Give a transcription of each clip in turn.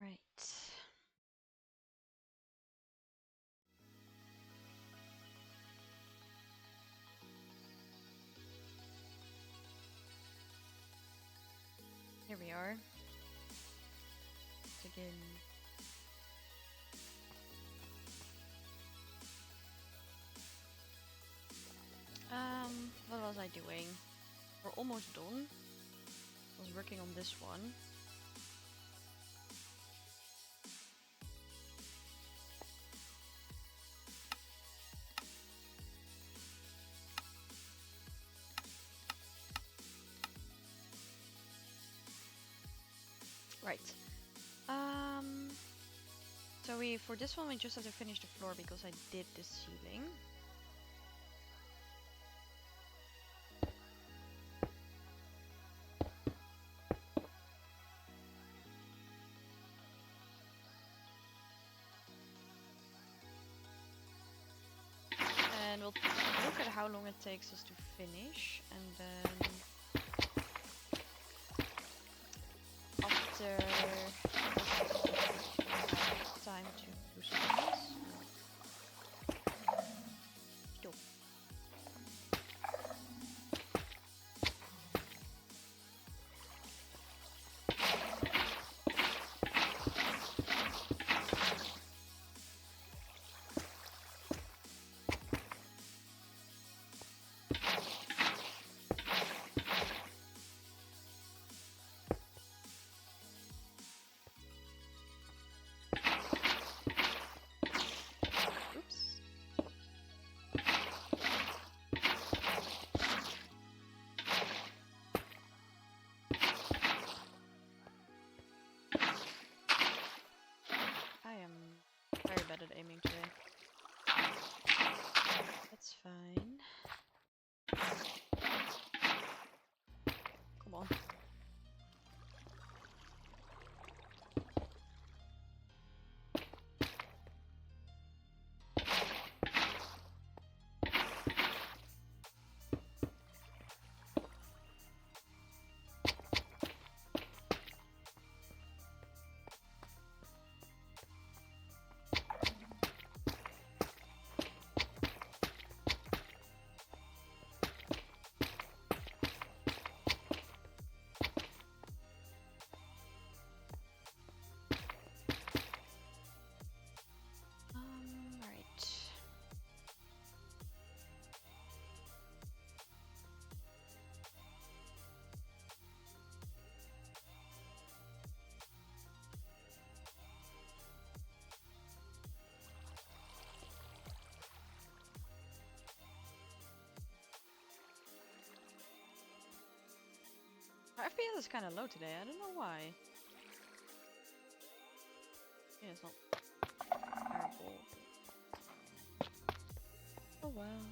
Right. Here we are. Again. What was I doing? We're almost done. I was working on this one. Right. So for this one we just have to finish the floor because I did the ceiling. And we'll look at how long it takes us to finish, and then after time to do something else. Go. Very bad at aiming today. That's fine. Come on. Right. Our FPS is kind of low today. I don't know why. Yeah, it's not terrible. Oh well.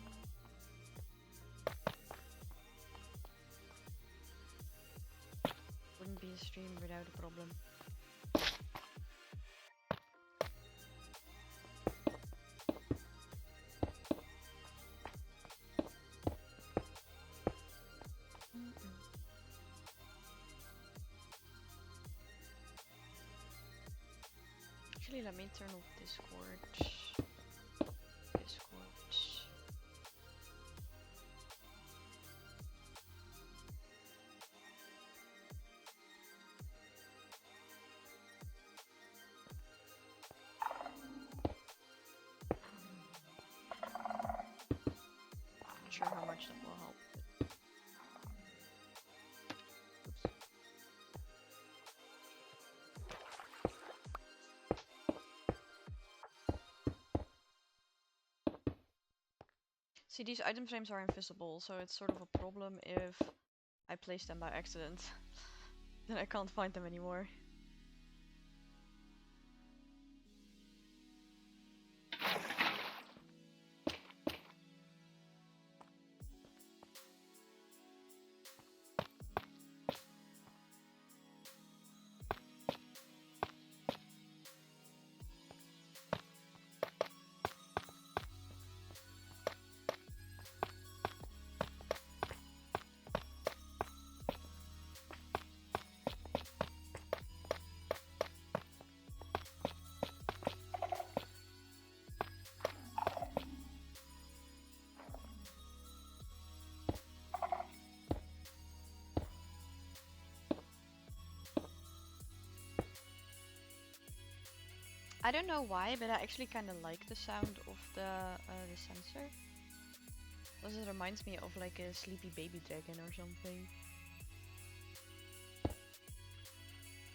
Wouldn't be a stream without a problem. Actually, let me turn off Discord. Not sure how much that will help. See, these item frames are invisible, so it's sort of a problem if I place them by accident. Then I can't find them anymore. I don't know why, but I actually kind of like the sound of the sensor. Because it reminds me of like a sleepy baby dragon or something.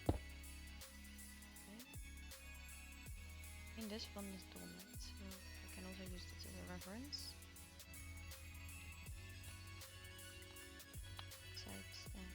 Okay. I think this one is done, right? So I can also use this as a reference. Sides and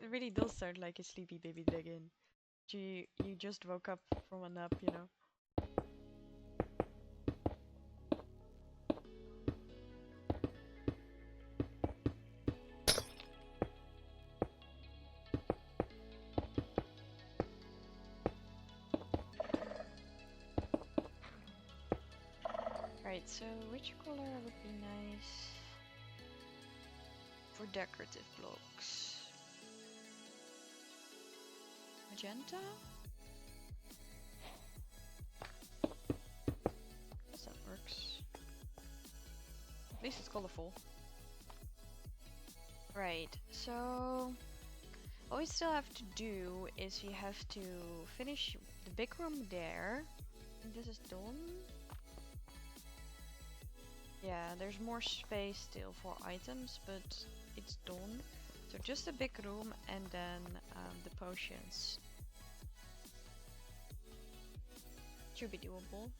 it really does sound like a sleepy baby dragon. You just woke up from a nap, you know. Right, so which color would be nice for decorative blocks? Magenta? Guess that works. At least it's colorful. Right, so what we still have to do is we have to finish the big room there. And this is done. Yeah, there's more space still for items, but it's done. So just a big room and then the potions. Should be doable.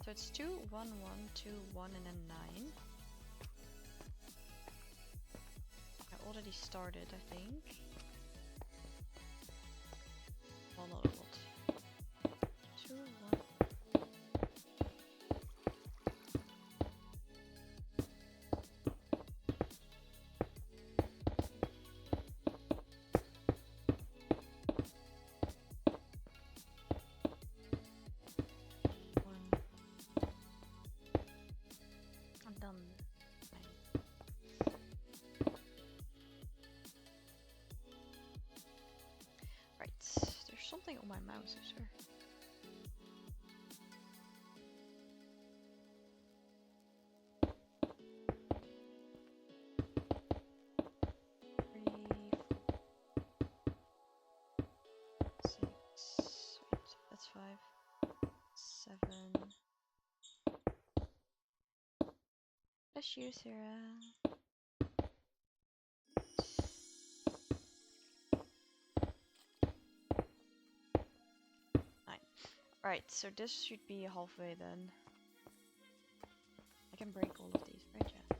So it's 2, 1, 1, 2, 1, and then 9. I already started, I think. Well, not a lot. 2, 1. I'm done. Right, there's something on my mouse, is there? That's 5, 7. Bless you, Sarah. Right, so this should be halfway then. I can break all of these, right? Yeah.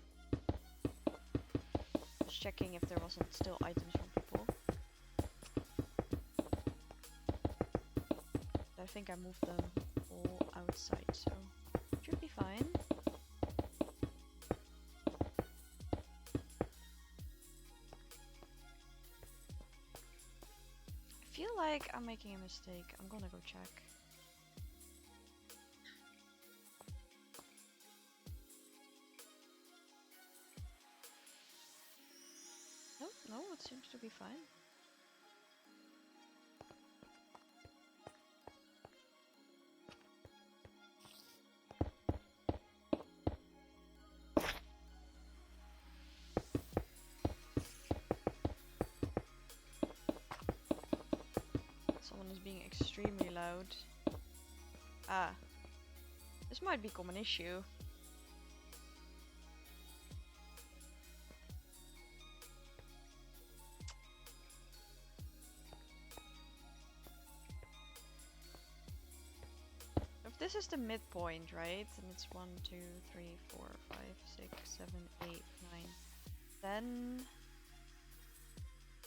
Just checking if there wasn't still items from people. I think I moved them all outside, so should be fine. I feel like I'm making a mistake. I'm gonna go check. No, it seems to be fine. Someone is being extremely loud. Ah. This might become an issue. If this is the midpoint, right? And it's 1, 2, 3, 4, 5, 6, 7, 8, 9,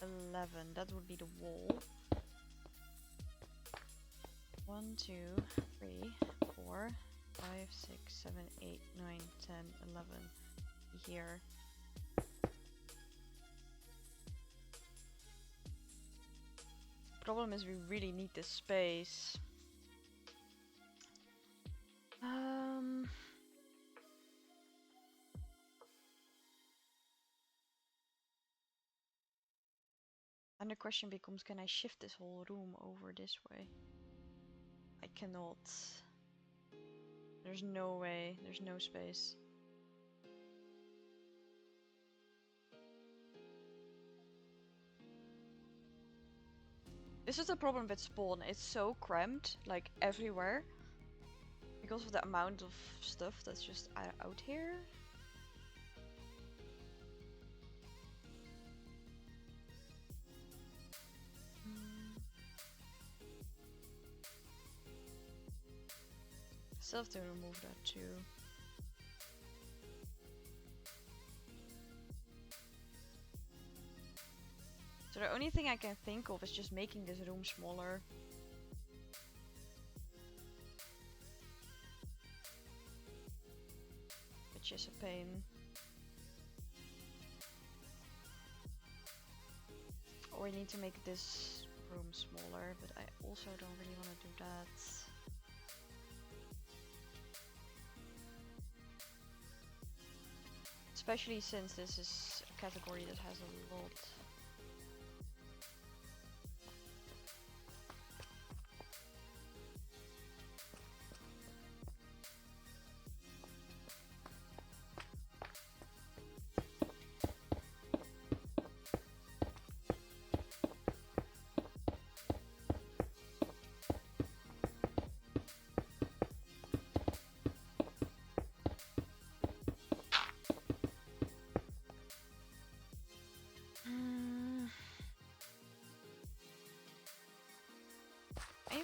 10, 11. That would be the wall. 1, 2, 3, 4, 5, 6, 7, 8, 9, 10, 11. Here. Problem is we really need this space. And the question becomes, can I shift this whole room over this way? I cannot. There's no way. There's no space. This is the problem with spawn. It's so cramped, like everywhere. Because of the amount of stuff that's just out here. Still have to remove that too. So the only thing I can think of is just making this room smaller. Which is a pain. Or we need to make this room smaller, but I also don't really want to do that. Especially since this is a category that has a lot.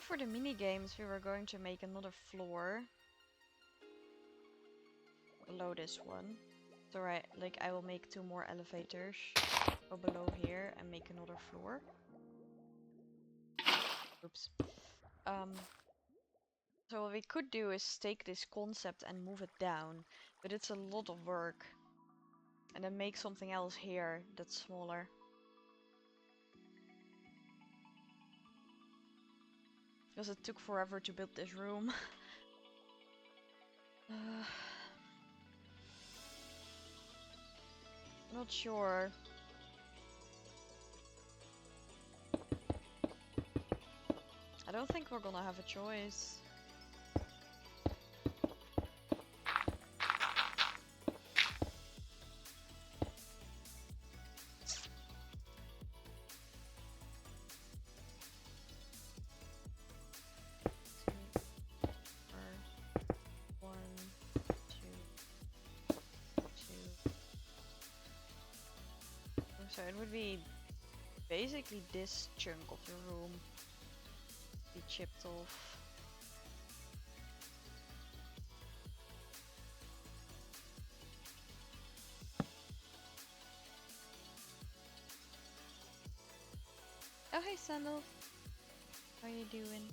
For the mini games, we were going to make another floor below this one. So I will make 2 more elevators go below here and make another floor. Oops. So what we could do is take this concept and move it down, but it's a lot of work. And then make something else here that's smaller. Because it took forever to build this room. Not sure. I don't think we're gonna have a choice. So it would be basically this chunk of the room be chipped off. Oh hey Sandal, how are you doing?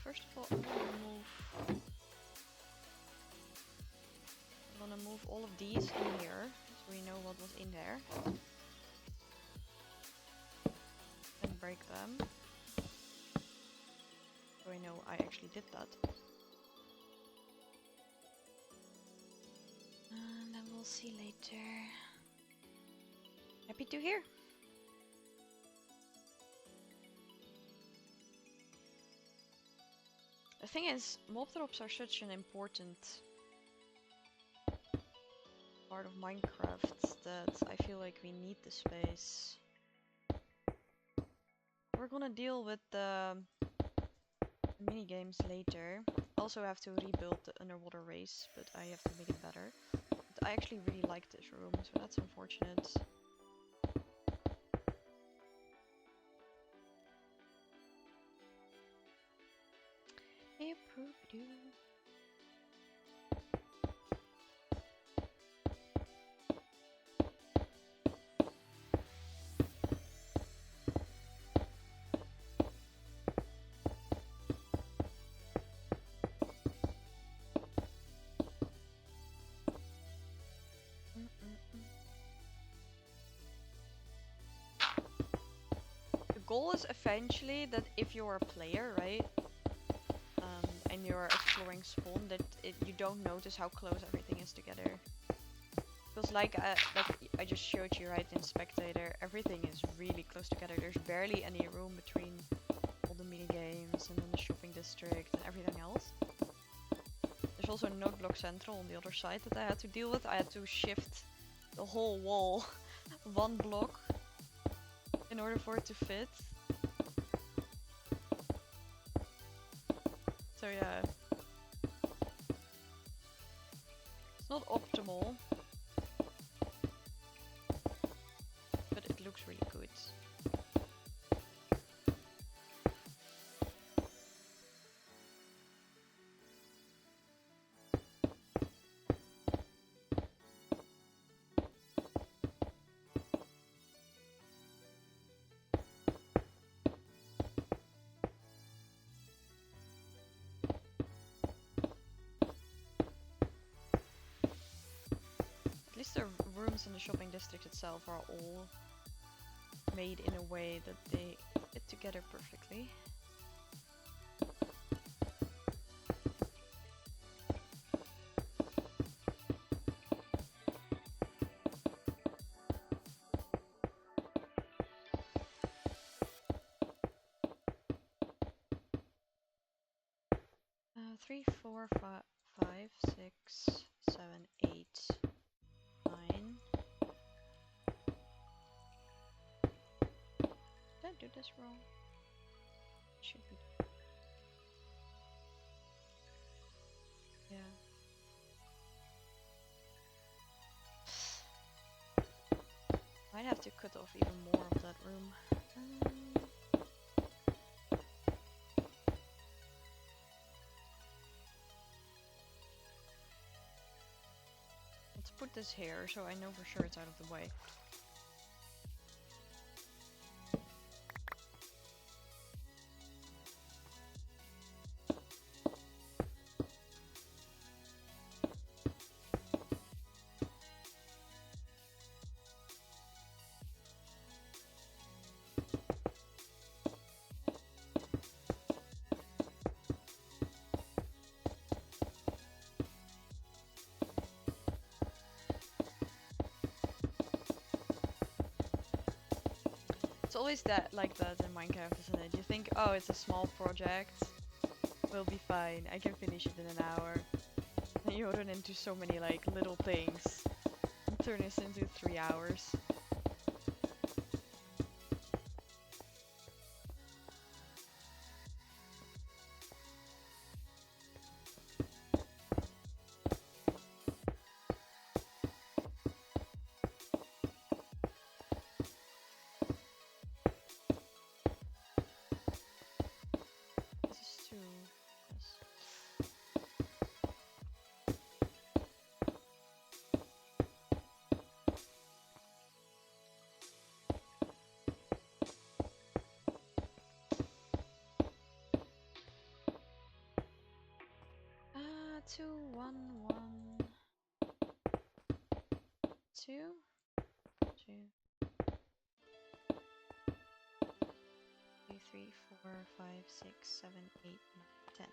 First of all, I'm gonna move all of these in here, so we know what was in there. And break them. So I know I actually did that. And then we'll see later. Happy to hear. The thing is, mob drops are such an important part of Minecraft that I feel like we need the space. We're gonna deal with the mini games later. Also have to rebuild the underwater race, but I have to make it better. But I actually really like this room, so that's unfortunate. Hey, poop-doo. The goal is eventually that if you're a player, right, and you're exploring spawn, that you don't notice how close everything is together. Because like I just showed you, right, in Spectator, everything is really close together. There's barely any room between all the mini games and then the shopping district and everything else. There's also Node Block Central on the other side that I had to deal with. I had to shift the whole wall one block in order for it to fit. So yeah, it's not optimal, but it looks really good. At least the rooms in the shopping district itself are all made in a way that they fit together perfectly. Three, four, five, 6, 7, 8, 9. Did I do this wrong? Should be. Yeah. Might have to cut off even more of that room. Let's put this here so I know for sure it's out of the way. It's always like that in Minecraft, isn't it? You think, oh, it's a small project, we'll be fine, I can finish it in an hour. And you run into so many like little things and turn this into 3 hours. This is too... Yes. 2, 1, 1, 2, 2, 2, 3, 4, 5, 6, 7, 8, 9, 10.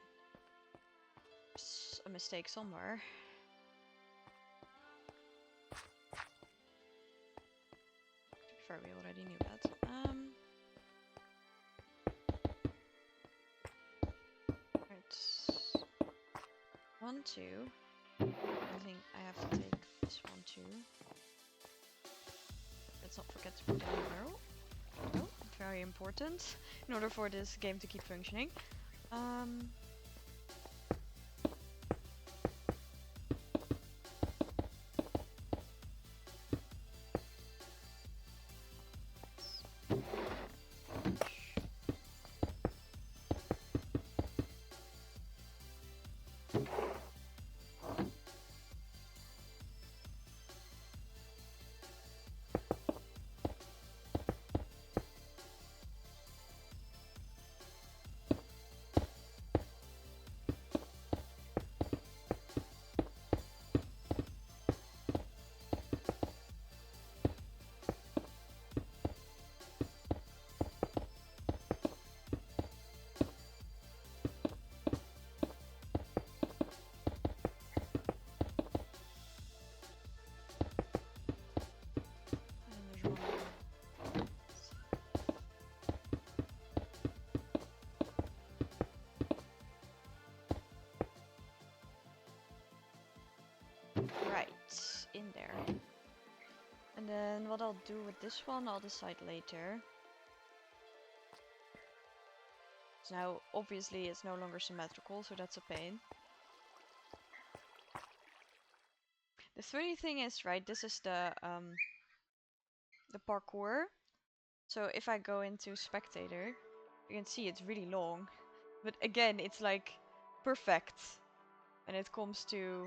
There's a mistake somewhere. To be fair, we already knew that. Right. 1, 2. I think I have to take this one too. Let's not forget to put in a barrel. Oh, very important in order for this game to keep functioning. Right, in there. And then what I'll do with this one, I'll decide later. So now, obviously, it's no longer symmetrical, so that's a pain. The funny thing is, right, this is the parkour. So if I go into spectator, you can see it's really long. But again, it's like perfect when it comes to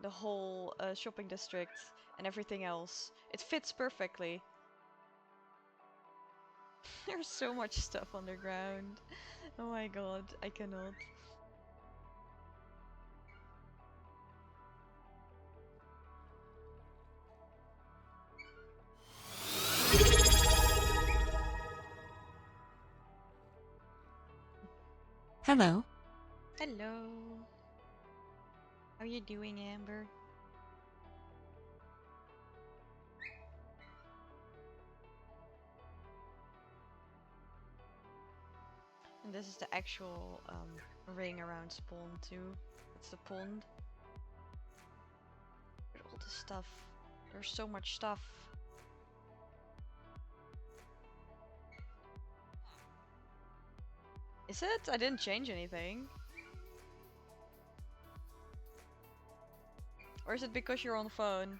the whole shopping district and everything else. It fits perfectly. There's so much stuff underground. Oh my god, I cannot. Hello. Hello. How you doing, Amber? And this is the actual ring around spawn too. It's the pond. All the stuff. There's so much stuff. Is it? I didn't change anything. Or is it because you're on the phone?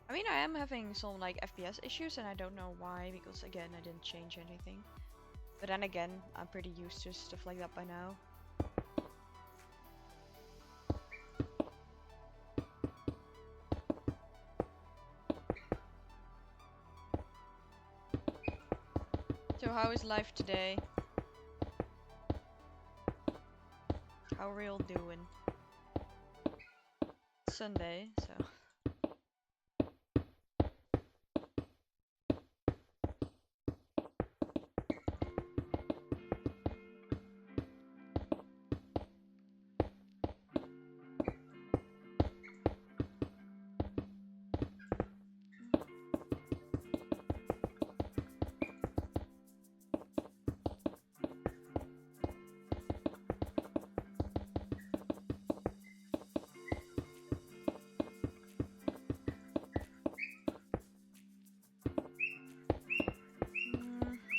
I mean, I am having some like FPS issues and I don't know why, because again, I didn't change anything. But then again, I'm pretty used to stuff like that by now. So how is life today? How are we all doing? It's Sunday, so...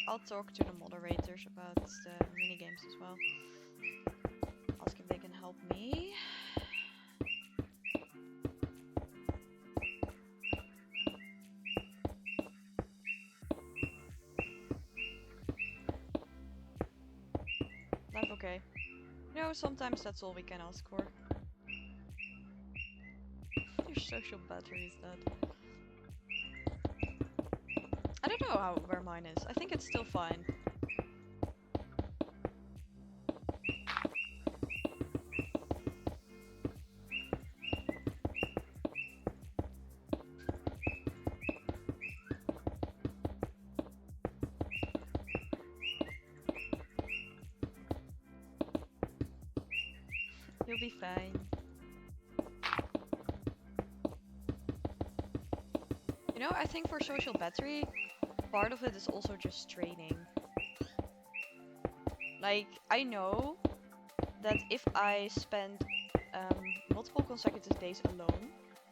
I'll talk to the moderators about the minigames as well. Ask if they can help me. Life okay. You know, sometimes that's all we can ask for. Your social battery is dead. I don't know where mine is. I think it's still fine. You'll be fine. I think for social battery, part of it is also just training. Like, I know that if I spend multiple consecutive days alone,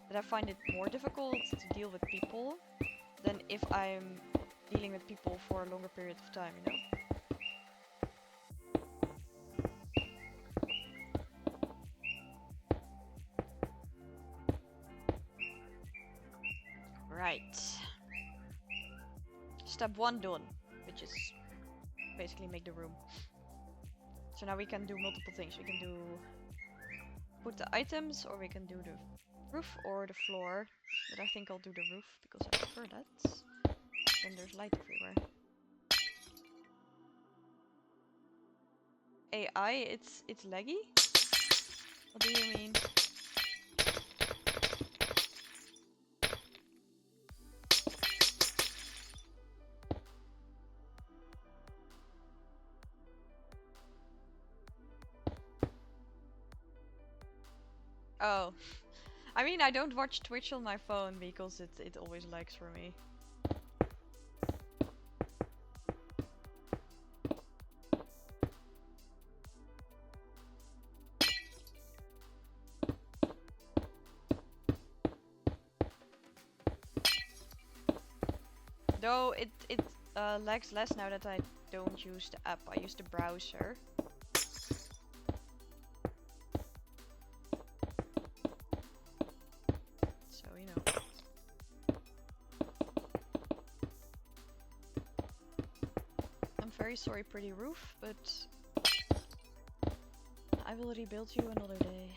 that I find it more difficult to deal with people than if I'm dealing with people for a longer period of time, you know? Right. Step 1 done, which is basically make the room. So now we can do multiple things. We can do put the items, or we can do the roof or the floor. But I think I'll do the roof because I prefer that. Then there's light everywhere. AI, it's laggy? What do you mean? Oh. I mean, I don't watch Twitch on my phone because it always lags for me. Though it lags less now that I don't use the app. I use the browser. So, you know. I'm very sorry, pretty roof, but I will rebuild you another day.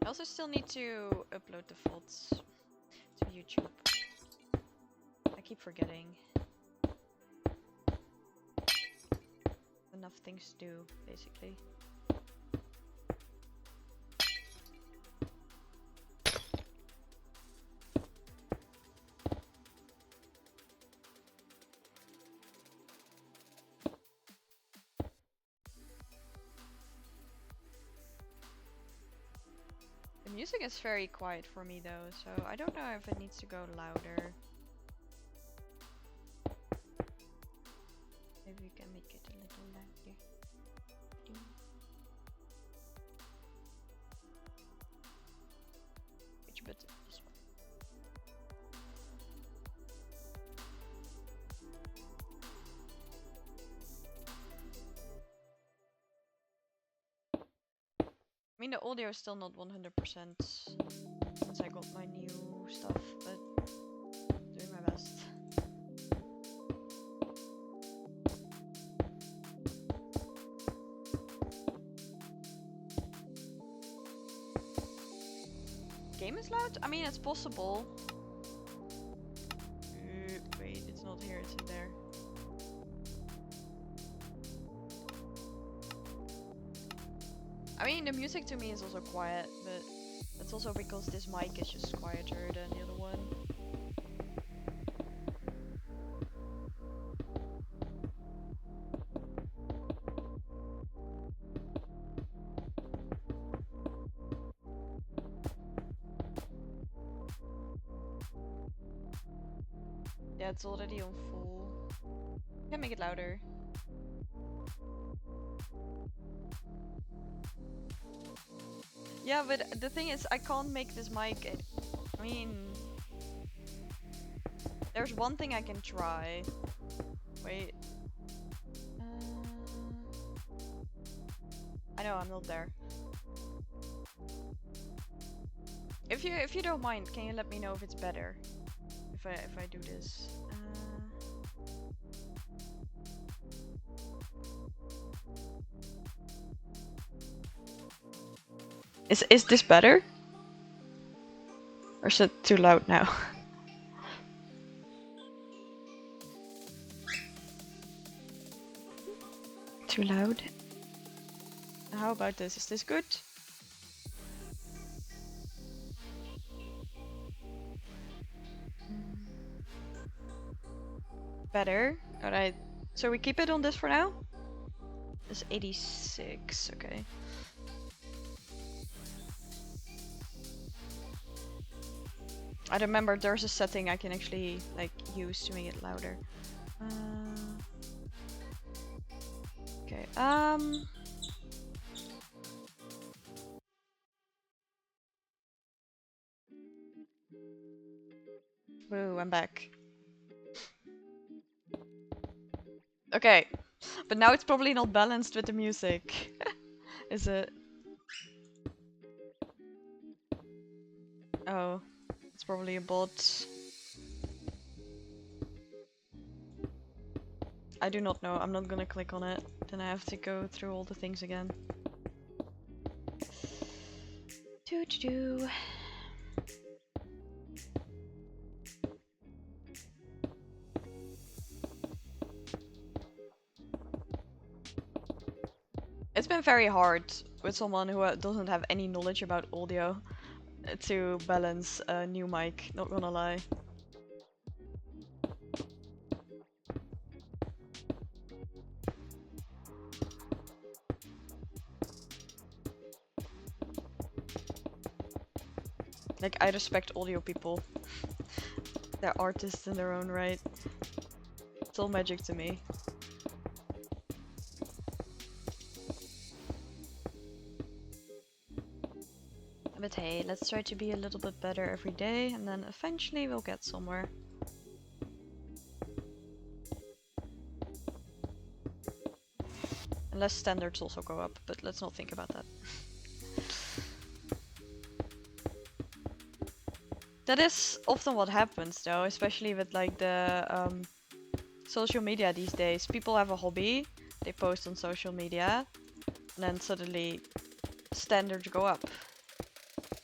I also still need to upload the VODs to YouTube. I keep forgetting. Enough things to do, basically. The music is very quiet for me though, so I don't know if it needs to go louder. Maybe we can make it a little louder. Which button? This one. I mean, the audio is still not 100% since I got my new stuff, but doing my best. Game is loud? I mean, it's possible. Wait, it's not here, it's in there. I mean, the music to me is also quiet, but that's also because this mic is just quieter than the other one. Yeah, it's already on full. Can make it louder. Yeah, but the thing is, I can't make this mic. I mean, there's one thing I can try. Wait. I know I'm not there. If you don't mind, can you let me know if it's better if I do this? Is this better? Or is it too loud now? Too loud? How about this? Is this good? Better. Alright. So we keep it on this for now? It's 86, okay. I remember there's a setting I can actually like use to make it louder. Okay, woo, I'm back. Okay, but now it's probably not balanced with the music. Is it? Oh, it's probably a bot. I do not know. I'm not gonna click on it. Then I have to go through all the things again. Do. It's been very hard with someone who doesn't have any knowledge about audio to balance a new mic, not gonna lie. Like, I respect audio people. They're artists in their own right. It's all magic to me. But hey, let's try to be a little bit better every day, and then eventually we'll get somewhere. Unless standards also go up, but let's not think about that. That is often what happens though, especially with like the social media these days. People have a hobby, they post on social media, and then suddenly standards go up.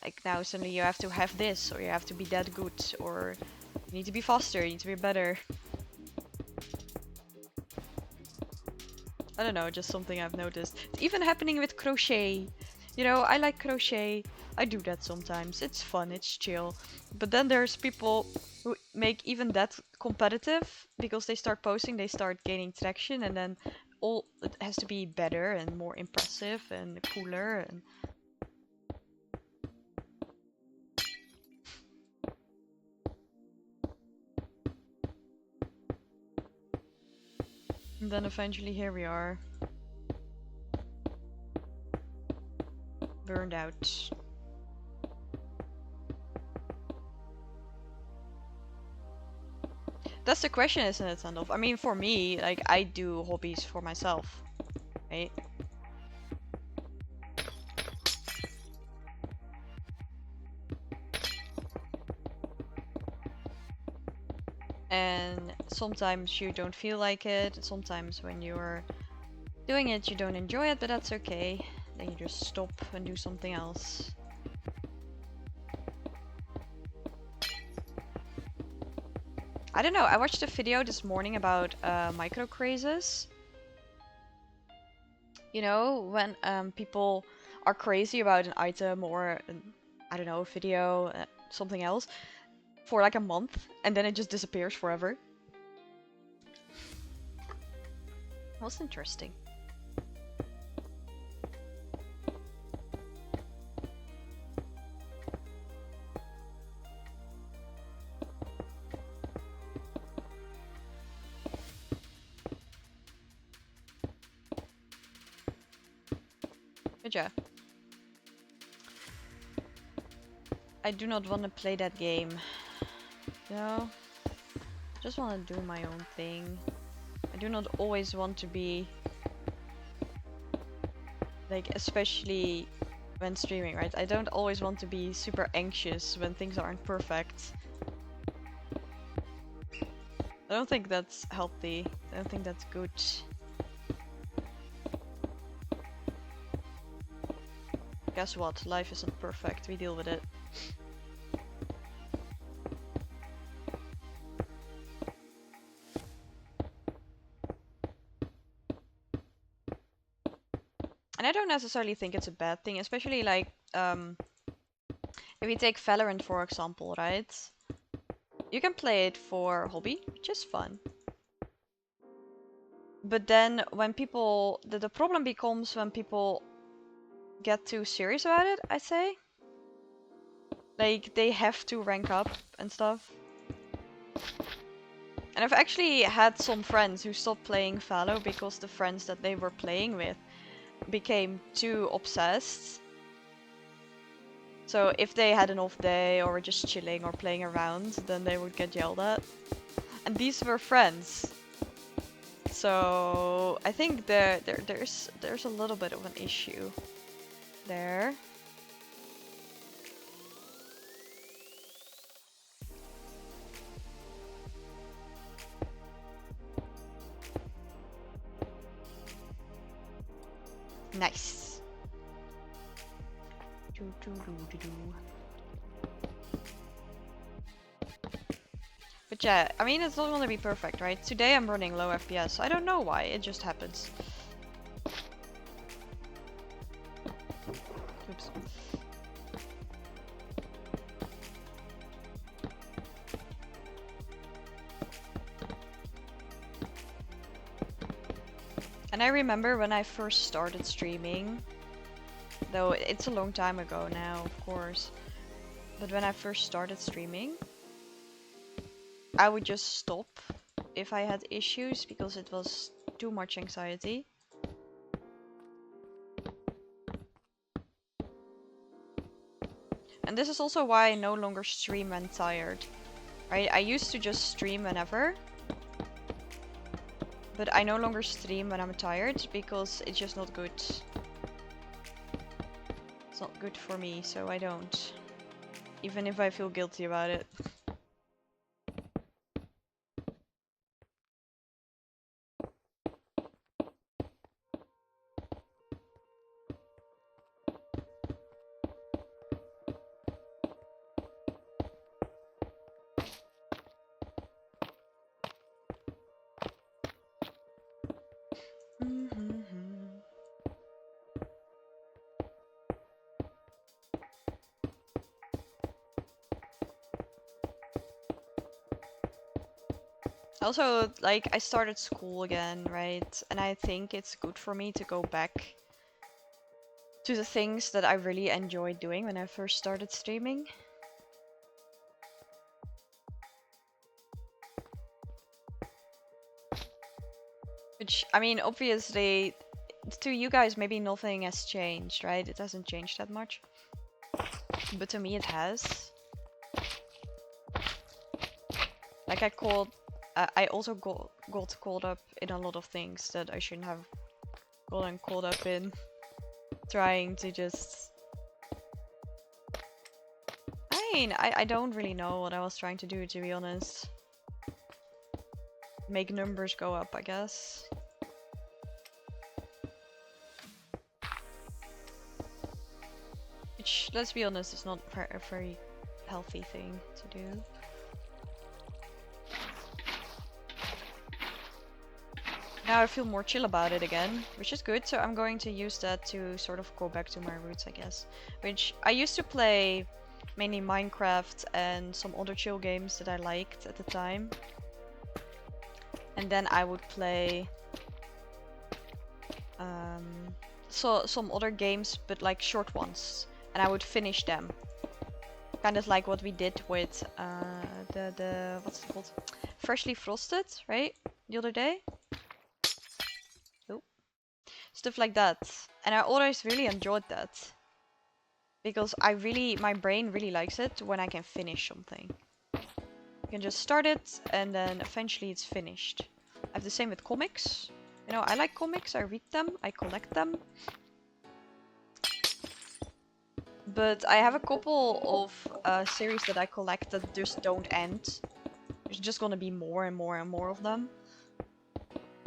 Like now suddenly you have to have this, or you have to be that good, or you need to be faster, you need to be better. I don't know, just something I've noticed. It's even happening with crochet. You know, I like crochet. I do that sometimes. It's fun, it's chill. But then there's people who make even that competitive because they start posting, they start gaining traction, and then all it has to be better and more impressive and cooler and then eventually here we are. Burned out. That's the question, isn't it, Sandolf? I mean, for me, like, I do hobbies for myself, right? And sometimes you don't feel like it, sometimes when you're doing it you don't enjoy it, but that's okay. Then you just stop and do something else. I don't know, I watched a video this morning about micro crazes. You know, when people are crazy about an item or I don't know, a video, something else for like a month and then it just disappears forever. That's interesting. Good job. I do not want to play that game. No. Just want to do my own thing. I do not always want to be like, especially when streaming, right? I don't always want to be super anxious when things aren't perfect. I don't think that's healthy. I don't think that's good. Guess what? Life isn't perfect. We deal with it. And I don't necessarily think it's a bad thing, especially like, if you take Valorant for example, right? You can play it for hobby, which is fun. But then when people, the problem becomes when people get too serious about it, I'd say. Like, they have to rank up and stuff. And I've actually had some friends who stopped playing Fallow because the friends that they were playing with became too obsessed. So if they had an off day or were just chilling or playing around, then they would get yelled at. And these were friends. So I think there's a little bit of an issue there. Nice. But yeah, I mean, it's not gonna be perfect, right? Today I'm running low FPS. I don't know why, it just happens. Oops. And I remember when I first started streaming, though it's a long time ago now, of course, but when I first started streaming, I would just stop if I had issues because it was too much anxiety. And this is also why I no longer stream when tired. Right? I used to just stream whenever, but I no longer stream when I'm tired because it's just not good. It's not good for me, so I don't. Even if I feel guilty about it. Also, like, I started school again, right? And I think it's good for me to go back to the things that I really enjoyed doing when I first started streaming. Which, I mean, obviously, to you guys, maybe nothing has changed, right? It hasn't changed that much. But to me, it has. Like, I also got caught up in a lot of things that I shouldn't have gotten caught up in. Trying to just... I mean, I don't really know what I was trying to do, to be honest. Make numbers go up, I guess. Which, let's be honest, is not a very healthy thing to do. Now I feel more chill about it again, which is good, so I'm going to use that to sort of go back to my roots, I guess. Which, I used to play mainly Minecraft and some other chill games that I liked at the time. And then I would play some other games, but like short ones. And I would finish them. Kind of like what we did with the what's it called? Freshly Frosted, right? The other day. Oh. Stuff like that. And I always really enjoyed that. Because my brain really likes it when I can finish something. You can just start it and then eventually it's finished. I have the same with comics. You know, I like comics, I read them, I collect them. But I have a couple of series that I collect that just don't end. There's just gonna be more and more and more of them.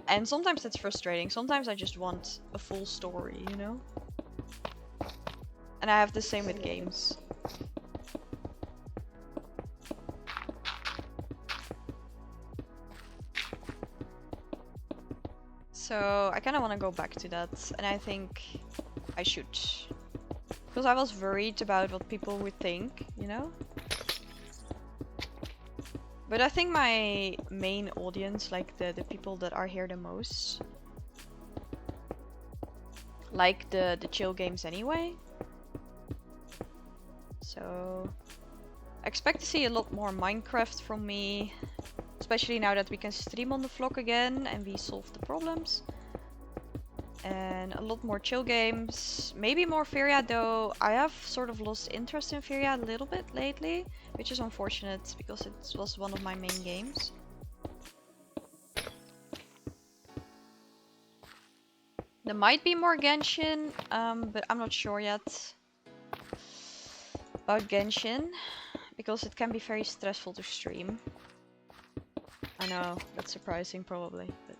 And sometimes that's frustrating. Sometimes I just want a full story, you know? And I have the same with games. So I kind of want to go back to that, and I think I should. Because I was worried about what people would think, you know? But I think my main audience, like the people that are here the most, like the chill games anyway. So I expect to see a lot more Minecraft from me, especially now that we can stream on the Flock again and we solved the problems. And a lot more chill games, maybe more Feria, though I have sort of lost interest in Feria a little bit lately, which is unfortunate because it was one of my main games. There might be more Genshin, but I'm not sure yet about Genshin, because it can be very stressful to stream. I know, that's surprising probably, but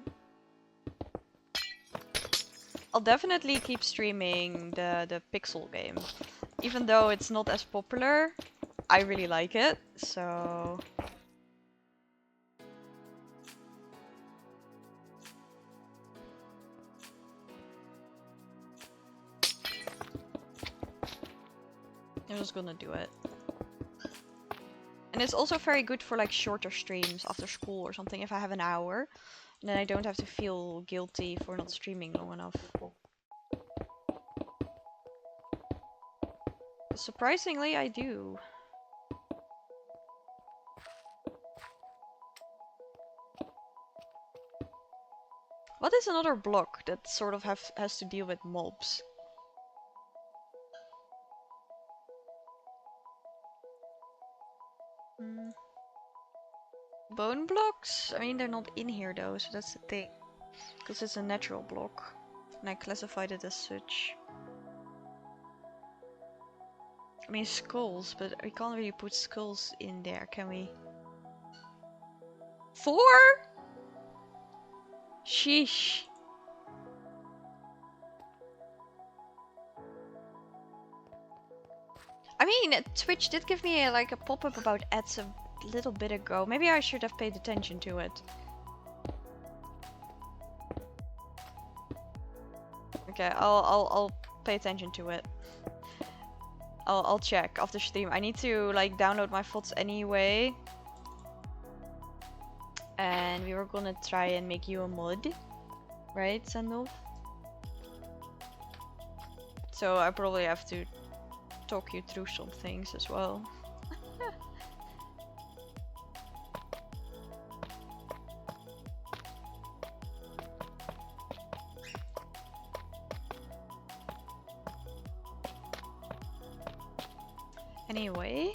I'll definitely keep streaming the Pixel game. Even though it's not as popular, I really like it, so... I'm just gonna do it. And it's also very good for like shorter streams after school or something if I have an hour. And then I don't have to feel guilty for not streaming long enough. But surprisingly, I do. What is another block that sort of has to deal with mobs? Bone blocks? I mean, they're not in here though, so that's the thing. Because it's a natural block. And I classified it as such. I mean, skulls, but we can't really put skulls in there, can we? 4? Sheesh. I mean, Twitch did give me like a pop-up about ads a little bit ago. Maybe I should have paid attention to it. Okay, I'll pay attention to it. I'll check after stream. I need to like download my VODs anyway. And we were gonna try and make you a mod, right, Sandolf? So I probably have to talk you through some things as well. Anyway.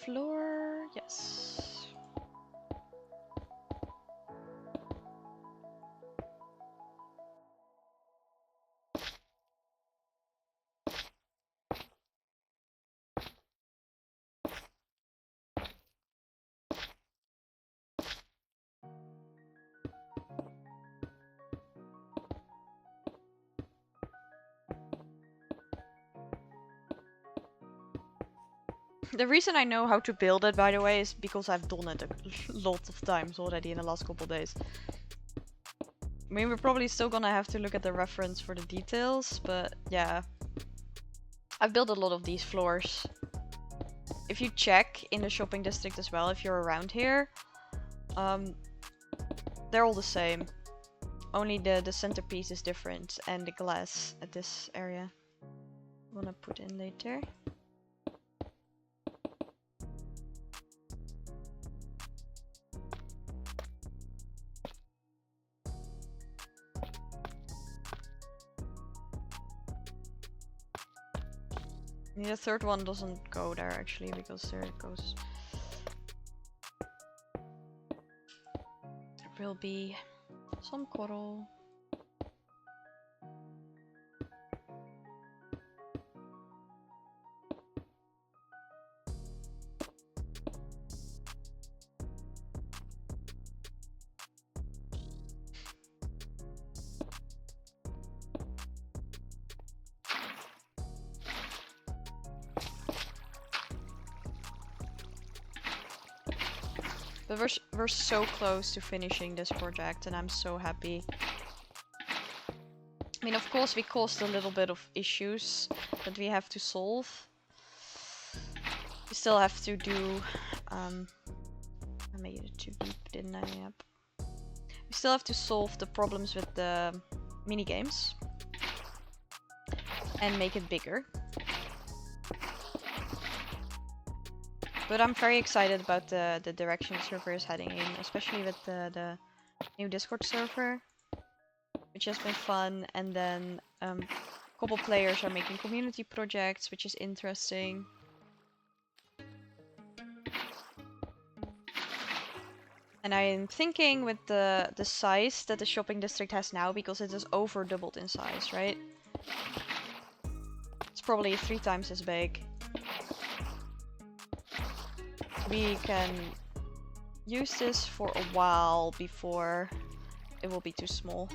Floor, yes. The reason I know how to build it, by the way, is because I've done it a lot of times already in the last couple days. I mean, we're probably still gonna have to look at the reference for the details, but yeah. I've built a lot of these floors. If you check in the shopping district as well, if you're around here, they're all the same. Only the centerpiece is different and the glass at this area. I'm gonna put in later. The third one doesn't go there actually, because there it goes. There will be some coral. But we're so close to finishing this project, and I'm so happy. I mean, of course, we caused a little bit of issues that we have to solve. We still have to do. I made it too deep, didn't I? Yep. We still have to solve the problems with the mini games and make it bigger. But I'm very excited about the direction the server is heading in, especially with the new Discord server, which has been fun. And then a couple players are making community projects, which is interesting. And I am thinking with the size that the shopping district has now, because it is over doubled in size, right? It's probably 3 times as big. We can use this for a while before it will be too small.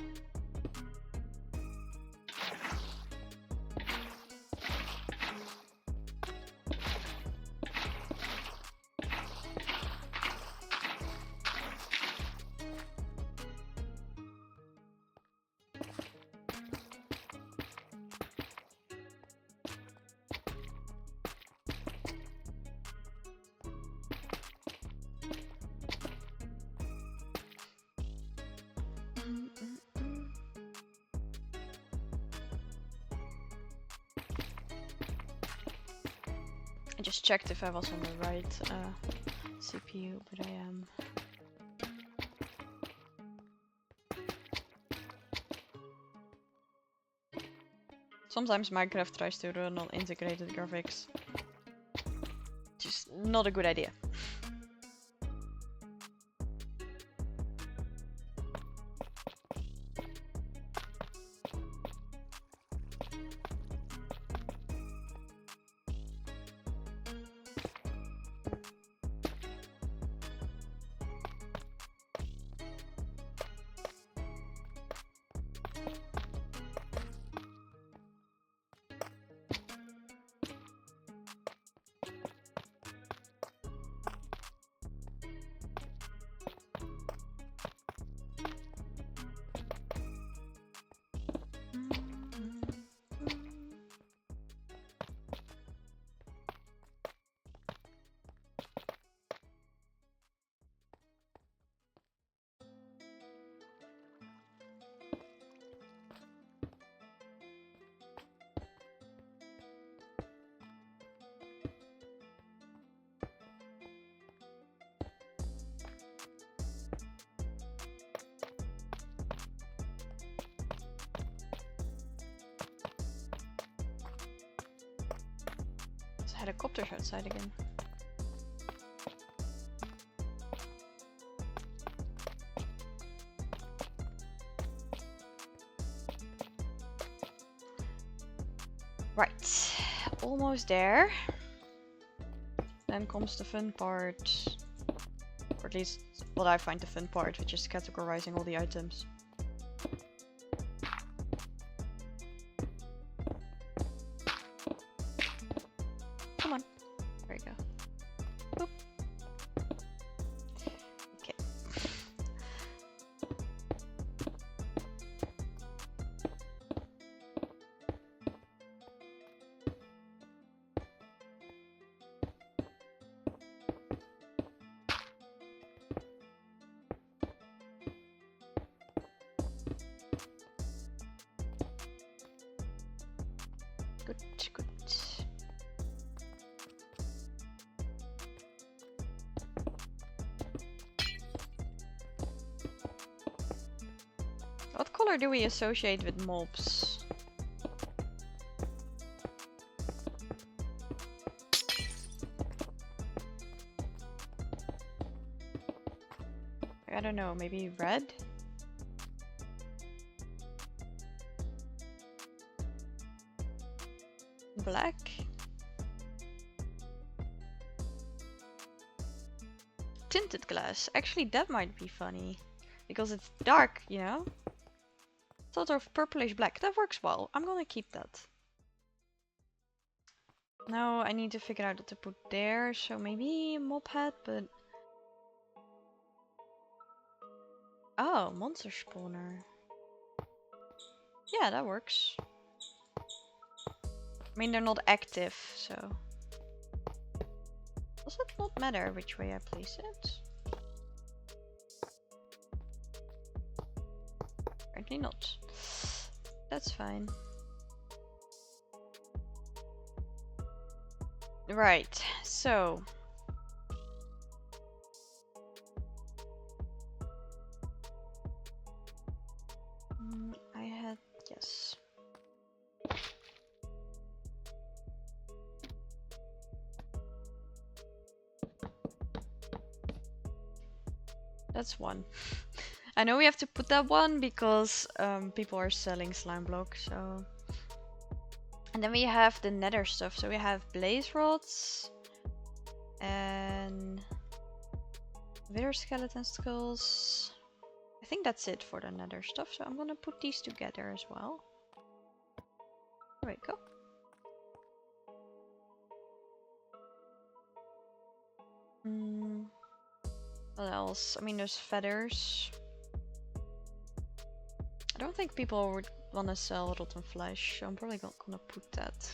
I just checked if I was on the right CPU, but I am. Sometimes Minecraft tries to run on integrated graphics. Just not a good idea. There's helicopters outside again. Right, almost there. Then comes the fun part, or at least what I find the fun part, which is categorizing all the items. Come on, there you go. Boop. Okay. Good, good. What color do we associate with mobs? I don't know, maybe red? Black? Tinted glass. Actually, that might be funny. Because it's dark, you know? Sort of purplish black. That works well. I'm gonna keep that. Now I need to figure out what to put there. So maybe mob hat, but Oh, monster spawner. Yeah, that works. I mean, they're not active, so... Does it not matter which way I place it? Apparently not. That's fine. Right, so... I had... yes. That's one. I know we have to put that one because people are selling slime blocks, so... And then we have the nether stuff. So we have blaze rods and wither skeleton skulls. I think that's it for the nether stuff. So I'm gonna put these together as well. There we go. What else? I mean, there's feathers. I don't think people would want to sell rotten flesh, so I'm probably not gonna put that.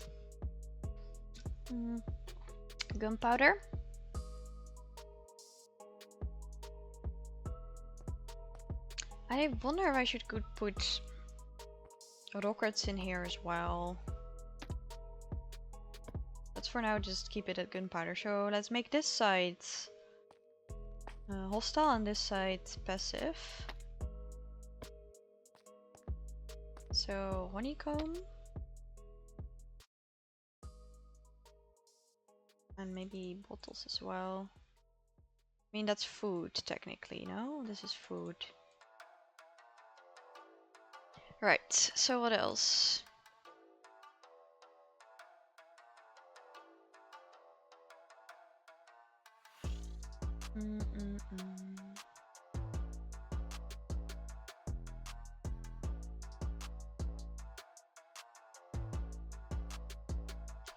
Gunpowder. I wonder if I should put rockets in here as well. Let's for now just keep it at gunpowder. So let's make this side hostile and this side passive. So honeycomb. And maybe bottles as well. I mean, that's food technically, no? This is food. Right, so what else?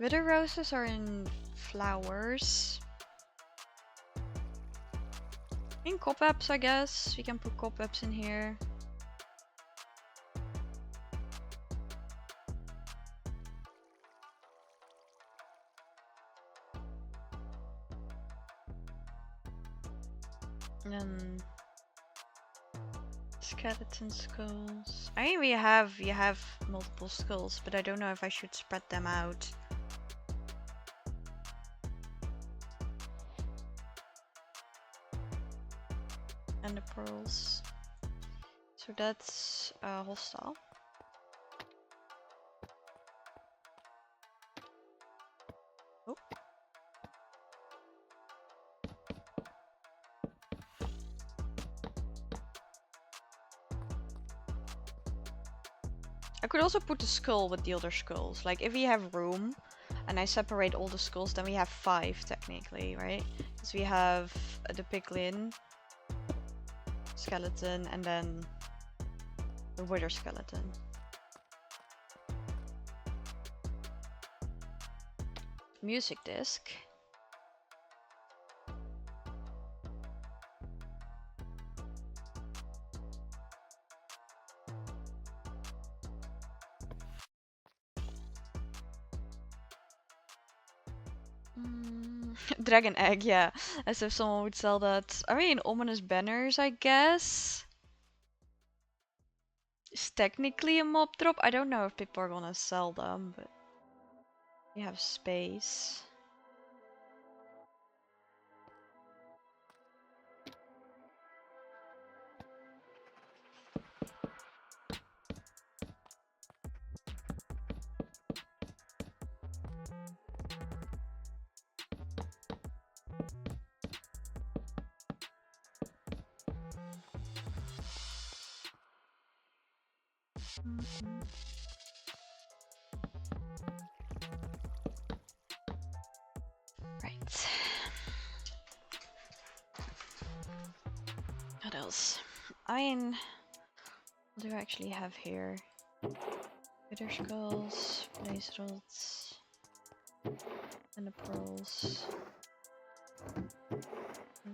Wither roses are in flowers. In cobwebs, I guess. We can put cobwebs in here. And then skeleton skulls. I mean, we have multiple skulls, but I don't know if I should spread them out. And the pearls. So that's hostile. Oh. I could also put the skull with the other skulls. Like if we have room and I separate all the skulls, then we have 5 technically, right? Because we have the piglin, skeleton, and then the wither skeleton. Music disc. Dragon egg, yeah. As if someone would sell that. I mean, ominous banners, I guess. It's technically a mob drop. I don't know if people are gonna sell them, but we have space. Right. What else? I mean, what do I actually have here? Wither skulls, blaze rods, and the pearls.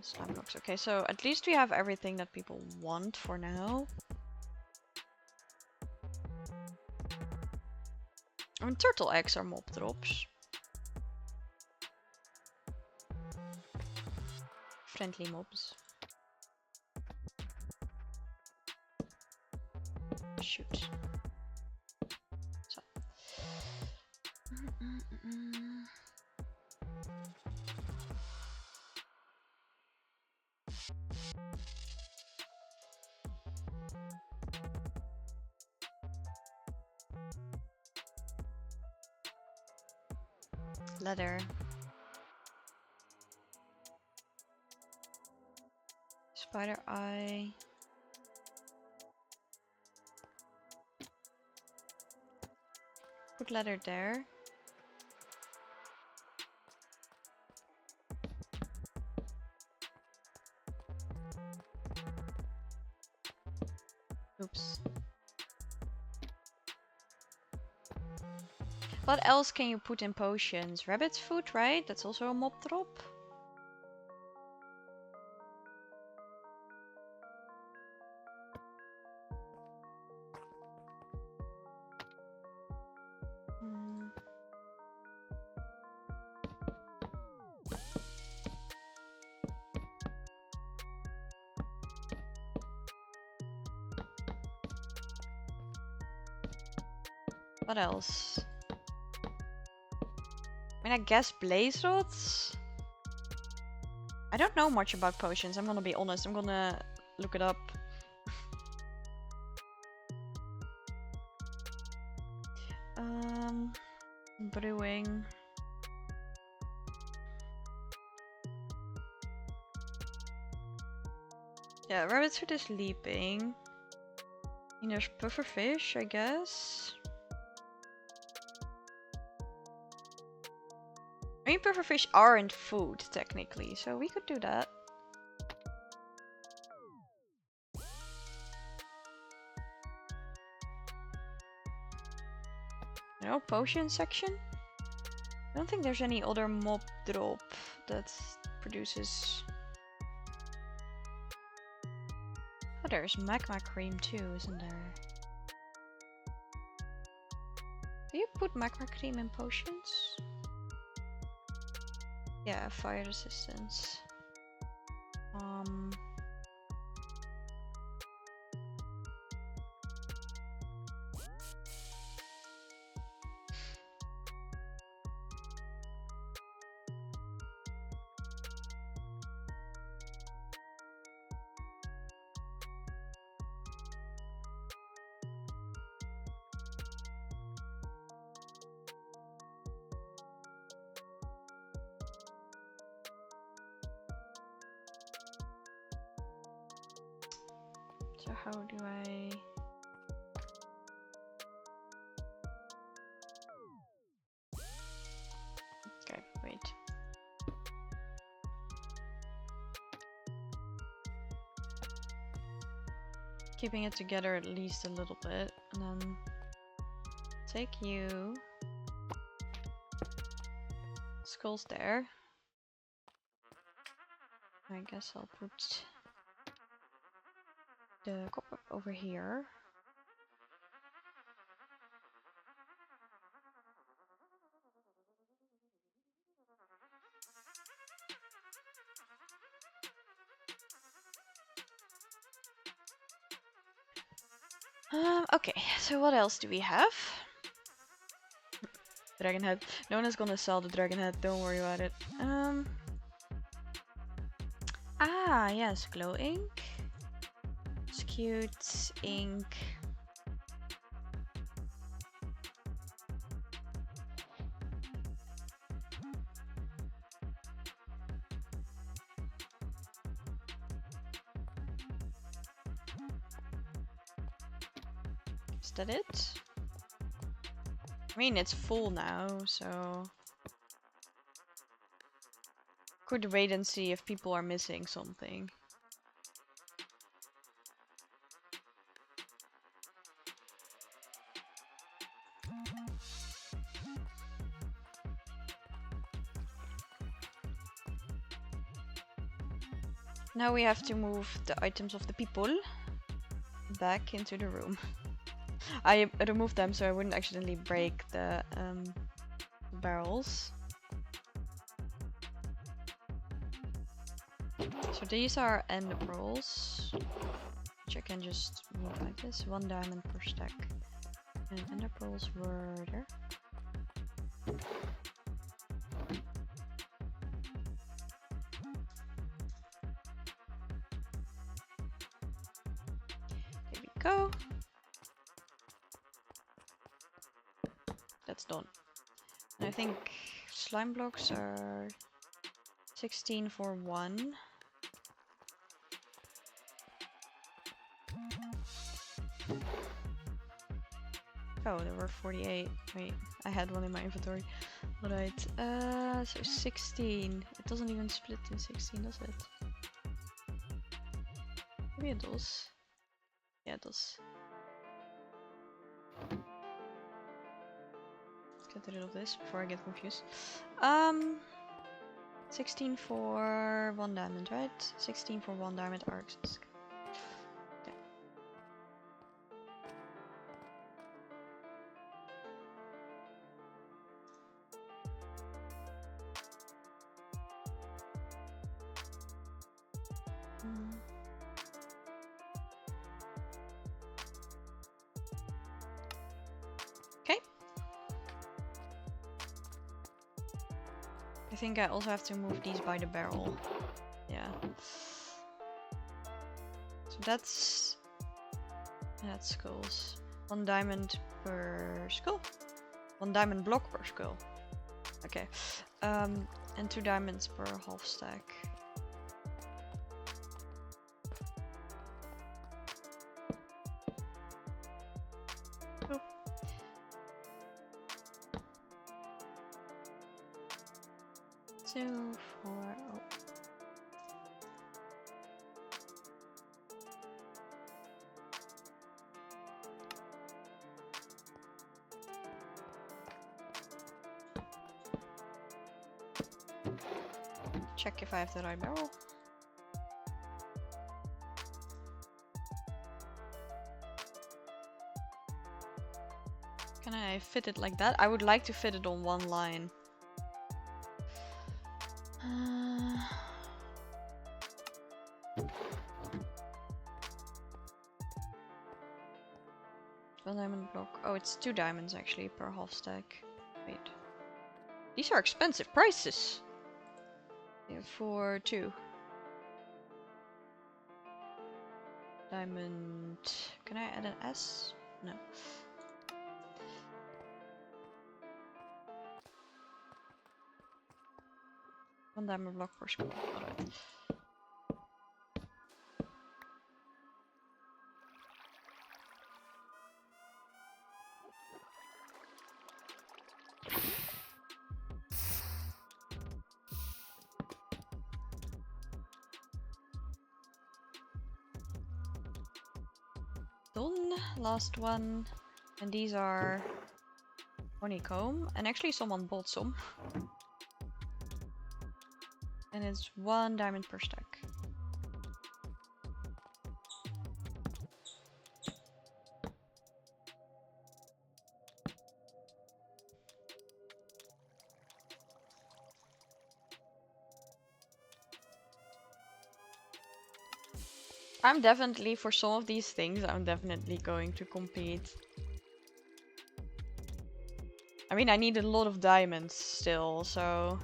Slime blocks. Okay, so at least we have everything that people want for now. I mean, turtle eggs are mob drops. Friendly mobs. Shoot. So. Leather. Spider eye. Put leather there. Oops. What else can you put in potions? Rabbit's foot, right? That's also a mob drop. What else? I mean, I guess blaze rods? I don't know much about potions, I'm gonna be honest. I'm gonna look it up. Brewing. Yeah, rabbit's foot is leaping. And there's pufferfish, I guess. I mean, pufferfish aren't food, technically, so we could do that. No potion section? I don't think there's any other mob drop that produces... Oh, there's magma cream too, isn't there? Do you put magma cream in potions? Yeah, fire resistance. So how do I... Okay, wait. Keeping it together at least a little bit, and then take you. Skulls there. I guess I'll put the copper over here. Okay, so what else do we have? Dragon head. No one is gonna sell the dragon head, don't worry about it. Ah, yes, glow ink. Skewed ink. Is that it? I mean, it's full now, so... Could wait and see if people are missing something. Now we have to move the items of the people back into the room. I removed them so I wouldn't accidentally break the barrels. So these are end pearls, which I can just move like this. 1 diamond per stack. And ender pearls were there. There we go. That's done. And I think slime blocks are 16 for 1. Oh, there were 48. Wait, I had one in my inventory. Alright, so 16. It doesn't even split in 16, does it? Maybe it does. Yeah, it does. Get rid of this before I get confused. 16 for 1 diamond, right? 16 for 1 diamond arcs. Okay. Okay. I think I also have to move these by the barrel. Yeah. So that's skulls. 1 diamond per skull. 1 diamond block per skull. Okay. And 2 diamonds per half stack. Oh. Two, four, oh. Check if I have the right barrel. Can I fit it like that? I would like to fit it on 1 line. One diamond block. Oh, it's 2 diamonds actually per half stack. Wait. These are expensive prices. Yeah, for 2. Diamond. Can I add an S? No. One diamond block per skull. Alright. Done. Last one. And these are honeycomb. And actually someone bought some. And it's 1 diamond per stack. I'm definitely, for some of these things, I'm definitely going to compete. I mean, I need a lot of diamonds still, so...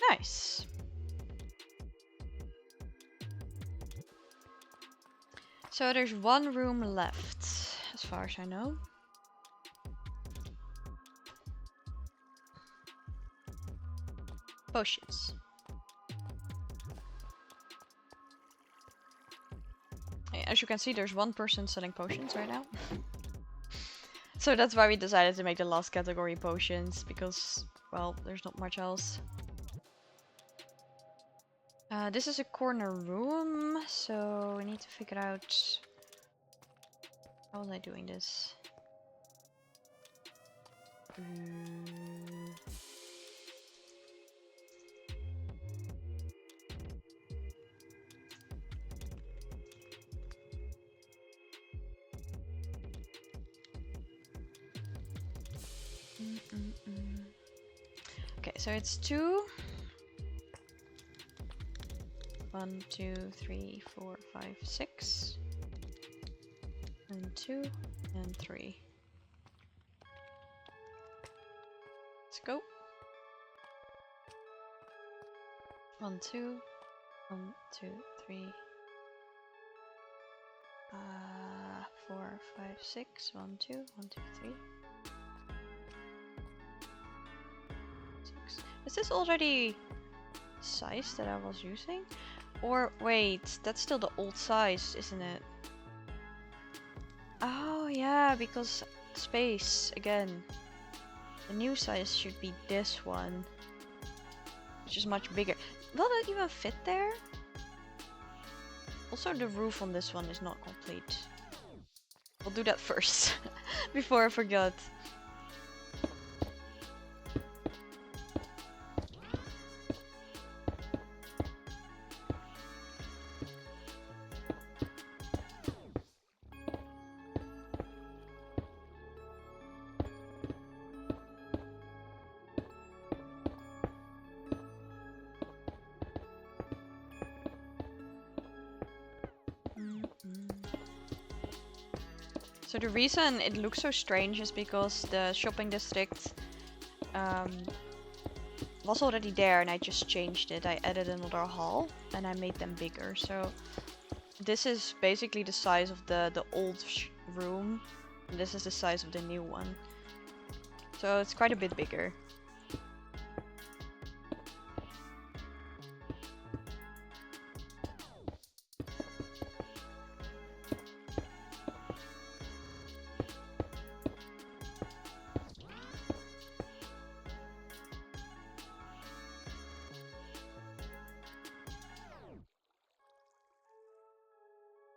Nice. So there's 1 room left, as far as I know. Potions. As you can see, there's 1 person selling potions right now. So that's why we decided to make the last category potions, because, well, there's not much else. This is a corner room, so we need to figure out How was I doing this? Okay, so it's 2. 1, 2, 3, 4, 5, 6. And 2 and 3. Let's go. 1, 2. 1, 2, 3. 4, 5, 6. 1, 2, 1, 2, 3. 6. Is this already size that I was using? Or wait, that's still the old size, isn't it? Oh yeah, because space again. The new size should be this one, which is much bigger. Will it even fit there? Also, the roof on this one is not complete. We'll do that first, before I forget. So the reason it looks so strange is because the shopping district was already there and I just changed it. I added another hall and I made them bigger. So this is basically the size of the old room. And this is the size of the new one. So it's quite a bit bigger.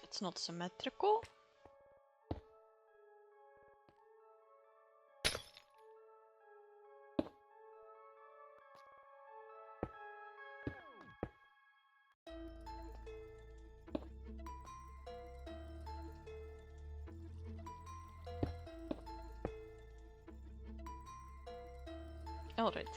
It's not symmetrical. Alright.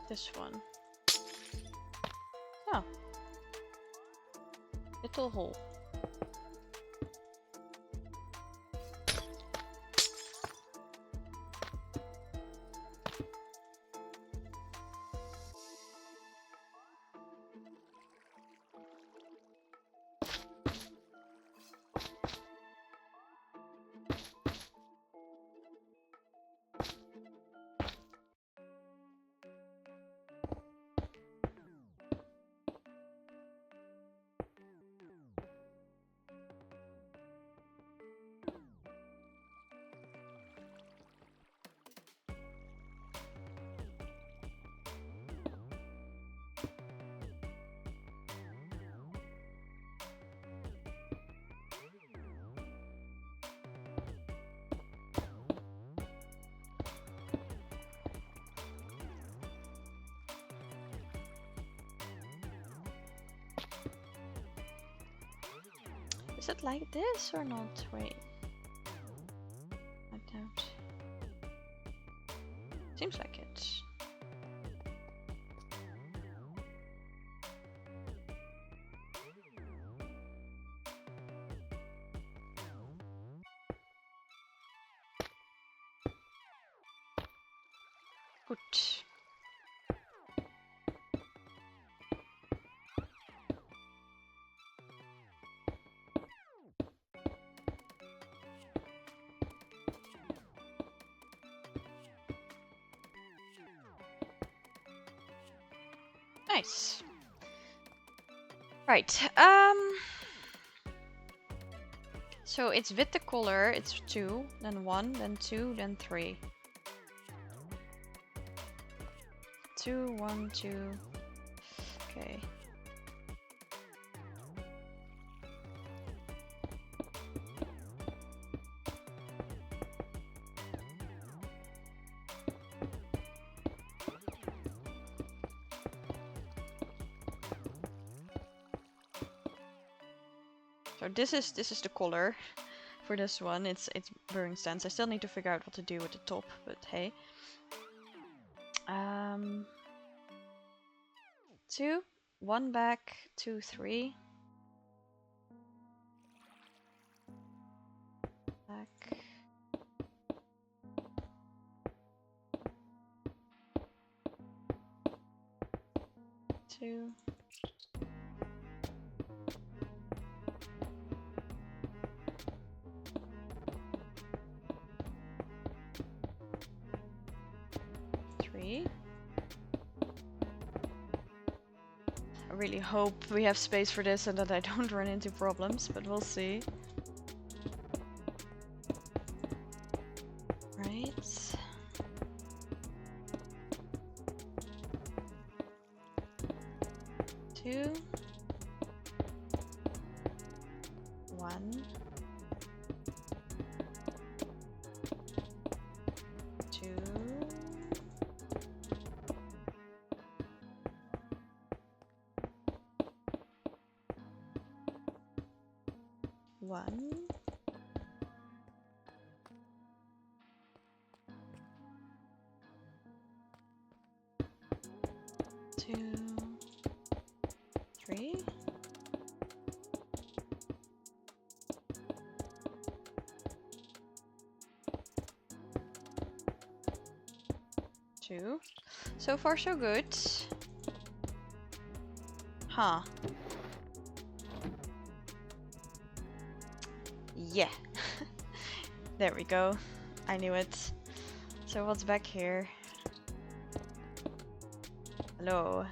This one. Oh. Little hole. Is it like this or not? Wait. I doubt. Seems like it. Good. Nice. Right. So it's with the color, it's 2, then 1, then 2, then 3. 2, 1, 2. Okay. So this is the color for this one. It's brewing stands. I still need to figure out what to do with the top, but hey. 2, 1 back, 2, 3. Back. Two. Three. I really hope we have space for this and that I don't run into problems, but we'll see. Right. 2, 1, 2, 1, 2, 3. 2. So far so good. Huh. Yeah. There we go. I knew it. So what's back here? Hello.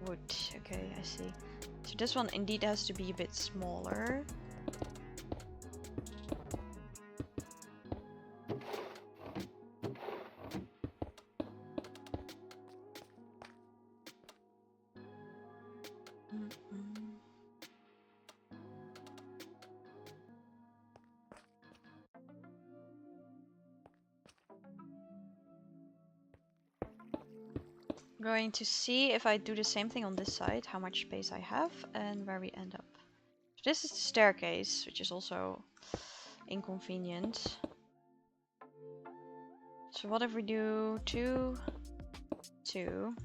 Wood. Okay, I see. So this one indeed has to be a bit smaller. Going to see if I do the same thing on this side, how much space I have and where we end up. So this is the staircase, which is also inconvenient. So what if we do 2, 2,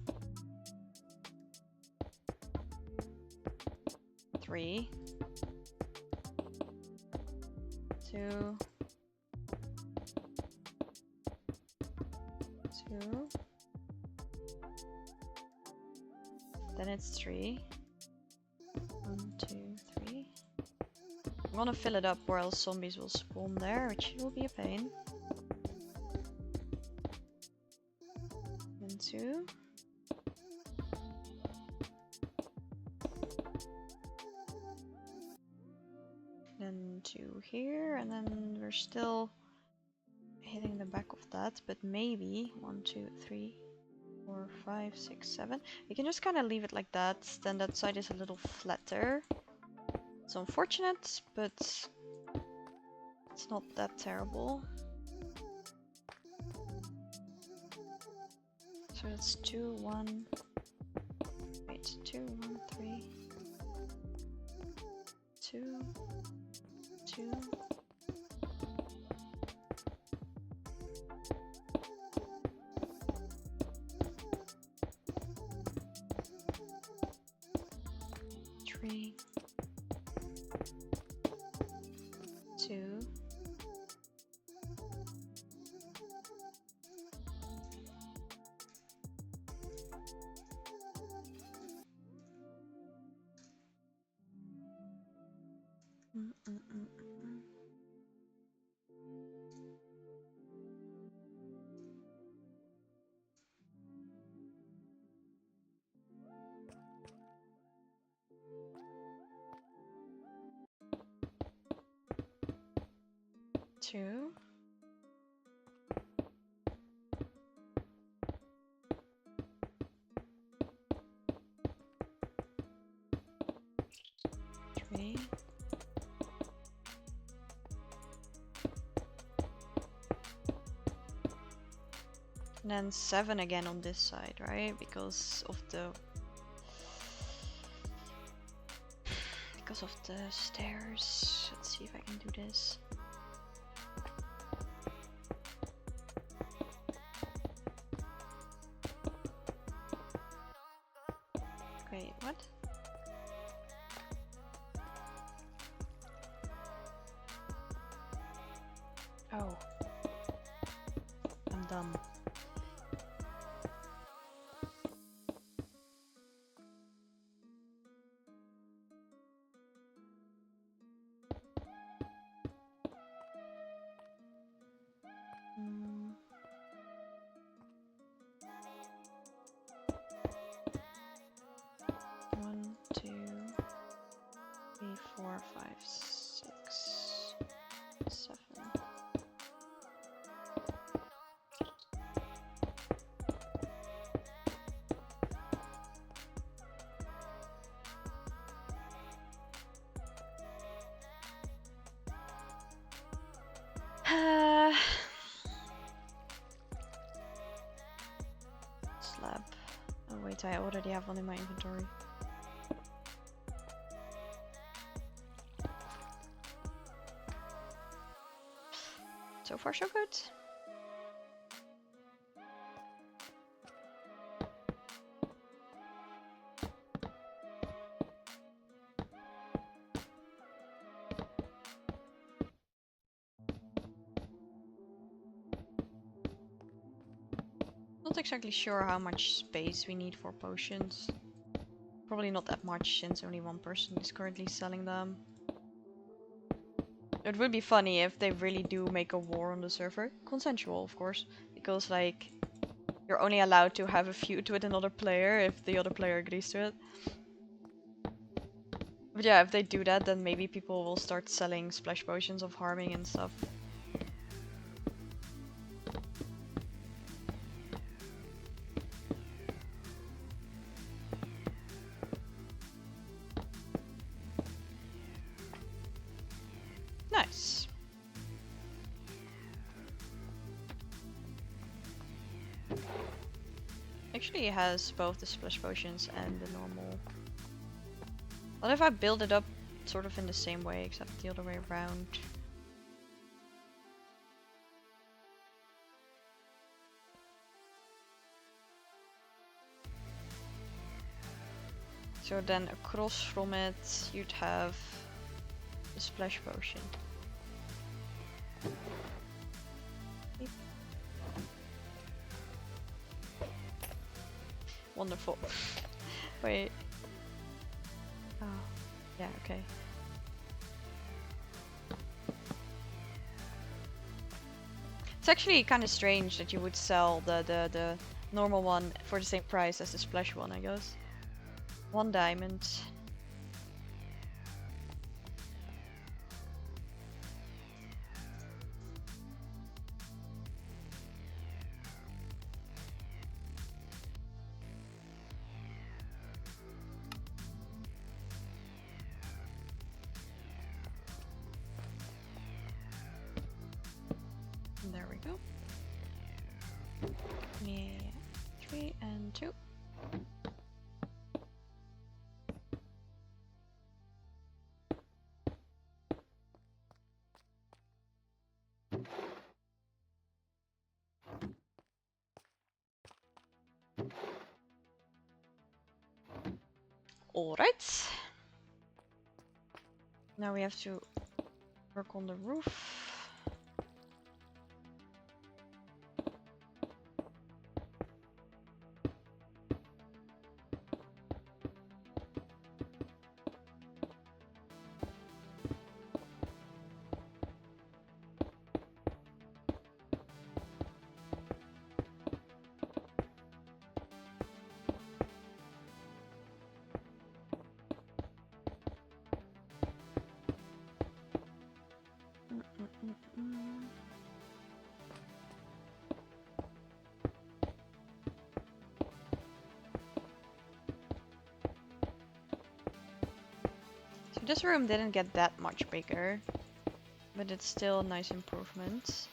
3, 2, 2. Then it's 3. 1, 2, 3. I'm gonna fill it up or else zombies will spawn there, which will be a pain. Then 2. Then 2 here, and then we're still hitting the back of that, but maybe 1, 2, 3, 4, 5, 6, 7. We can just kind of leave it like that, then that side is a little flatter. It's unfortunate, but it's not that terrible. So it's 2, 1, wait, 2, 1, 3, 2, 2. Three, 2. Two. Three. And then 7 again on this side, right? Because of the stairs. Let's see if I can do this. Wait, what? Oh. I'm dumb. One, 2, 3, 4, 5, 6, 7. Slab. Oh wait, I already have one in my inventory. So far so good. Not exactly sure how much space we need for potions. Probably not that much since only one person is currently selling them. It would be funny if they really do make a war on the server. Consensual, of course. Because, like, you're only allowed to have a feud with another player if the other player agrees to it. But yeah, if they do that, then maybe people will start selling splash potions of harming and stuff. Nice. Actually, it has both the splash potions and the normal. What if I build it up sort of in the same way, except the other way around? So then across from it, you'd have the splash potion. Wonderful. Wait. Oh, yeah, okay. It's actually kind of strange that you would sell the normal one for the same price as the splash one, I guess. 1 diamond. There we go. Yeah, 3 and 2. Alright. Now we have to work on the roof. So this room didn't get that much bigger, but it's still a nice improvement.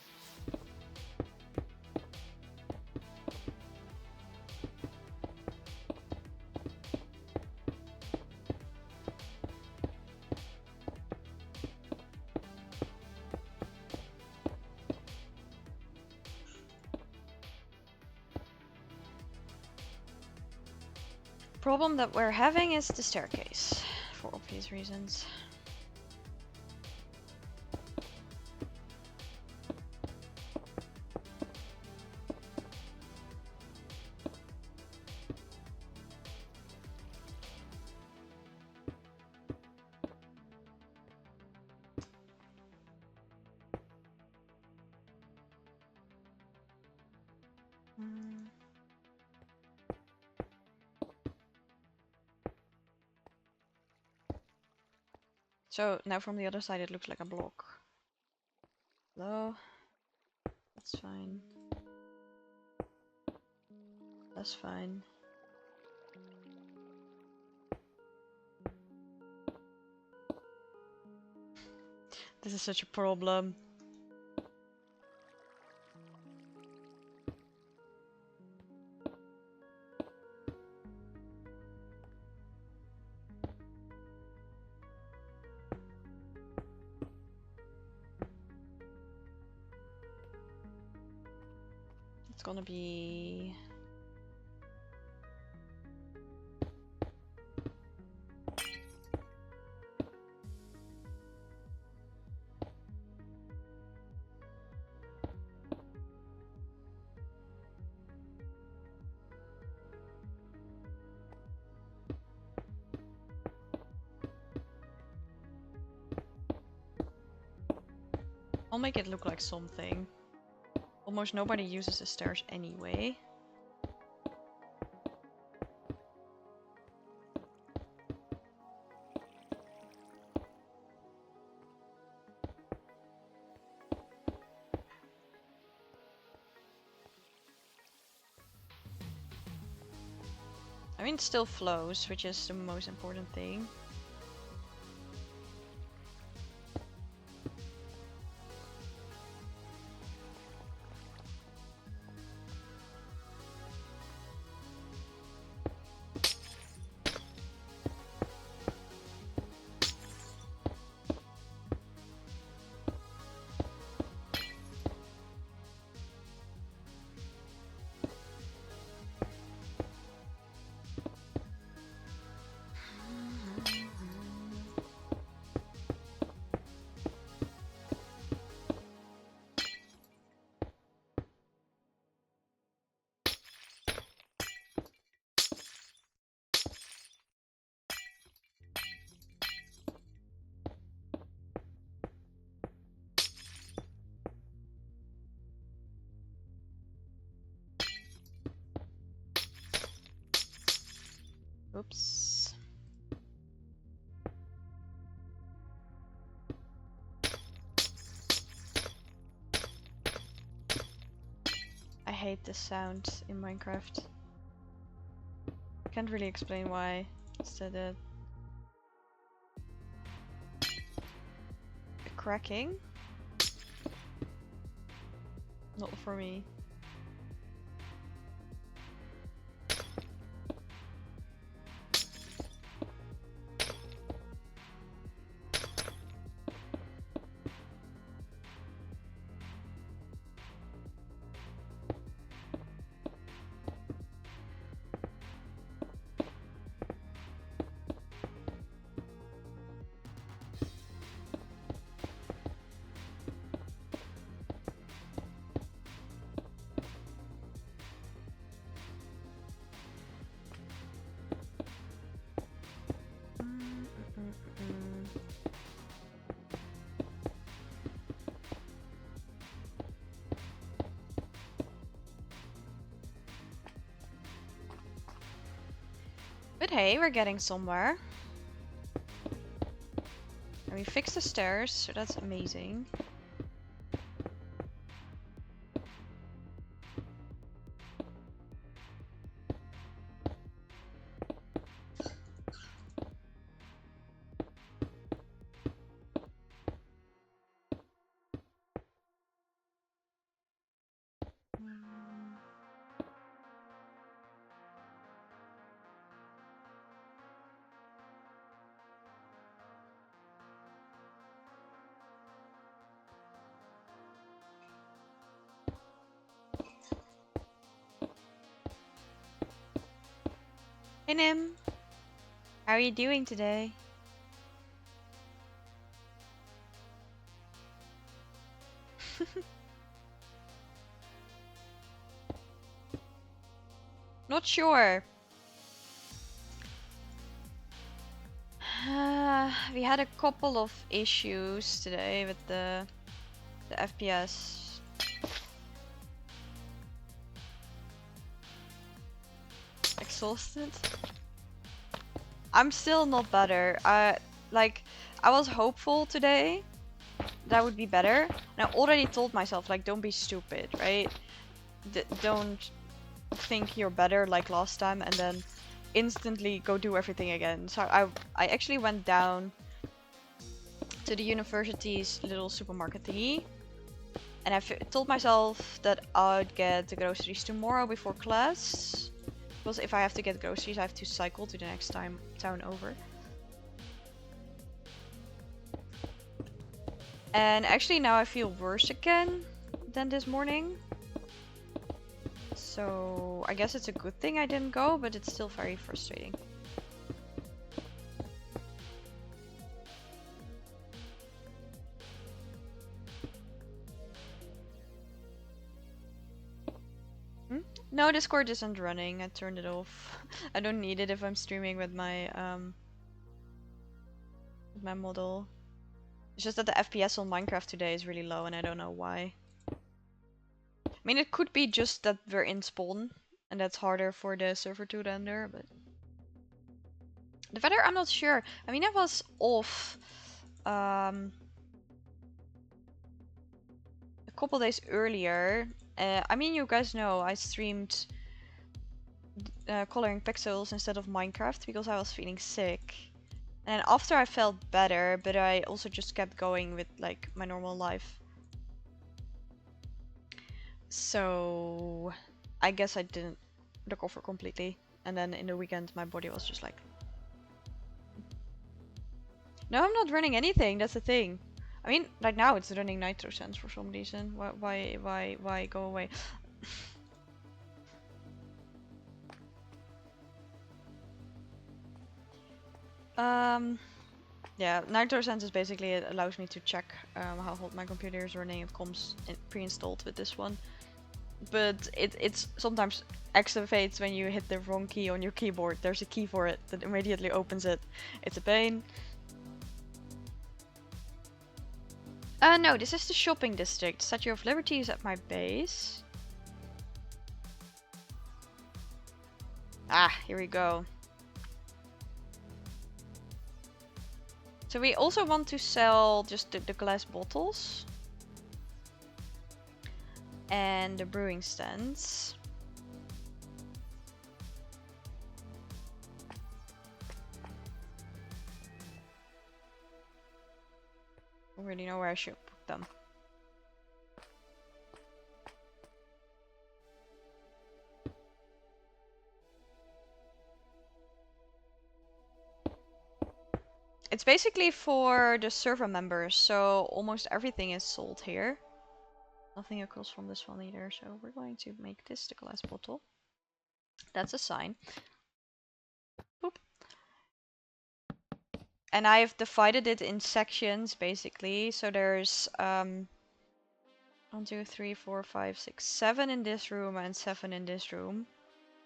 Problem that we're having is the staircase, for obvious reasons. So now from the other side it looks like a block. Hello? That's fine. That's fine. This is such a problem. It's gonna be... I'll make it look like something. Almost nobody uses the stairs anyway. I mean, it still flows, which is the most important thing. Oops. I hate this sound in Minecraft. Can't really explain why. It's the cracking. Not for me. But hey, we're getting somewhere. And we fixed the stairs, so that's amazing. Hey Nim, how are you doing today? Not sure. We had a couple of issues today with the FPS. Exhausted? I'm still not better. I was hopeful today that would be better. And I already told myself, like, don't be stupid, right? Don't think you're better like last time and then instantly go do everything again. So I actually went down to the university's little supermarket thingy. And I told myself that I'd get the groceries tomorrow before class. Because if I have to get groceries, I have to cycle to the next town over. And actually now I feel worse again than this morning. So I guess it's a good thing I didn't go, but it's still very frustrating. No, Discord isn't running. I turned it off. I don't need it if I'm streaming with my model. It's just that the FPS on Minecraft today is really low and I don't know why. I mean, it could be just that we're in spawn and that's harder for the server to render, but the weather, I'm not sure. I mean, I was off a couple days earlier. I mean, you guys know I streamed coloring pixels instead of Minecraft because I was feeling sick. And after I felt better, but I also just kept going with like my normal life. So I guess I didn't recover completely. And then in the weekend my body was just like, no, I'm not running anything, that's the thing. I mean, right now it's running Nitro Sense for some reason. Why go away? Yeah, Nitro Sense is basically, it allows me to check how hot my computer is running. It comes pre-installed with this one. But it's sometimes activates when you hit the wrong key on your keyboard. There's a key for it that immediately opens it. It's a pain. No, this is the shopping district. Statue of Liberty is at my base. Ah, here we go. So we also want to sell just the glass bottles. And the brewing stands. I don't really know where I should put them. It's basically for the server members, so almost everything is sold here. Nothing across from this one either, so we're going to make this the glass bottle. That's a sign. Boop. And I've divided it in sections, basically. So there's 1, 2, 3, 4, 5, 6, 7 in this room and 7 in this room.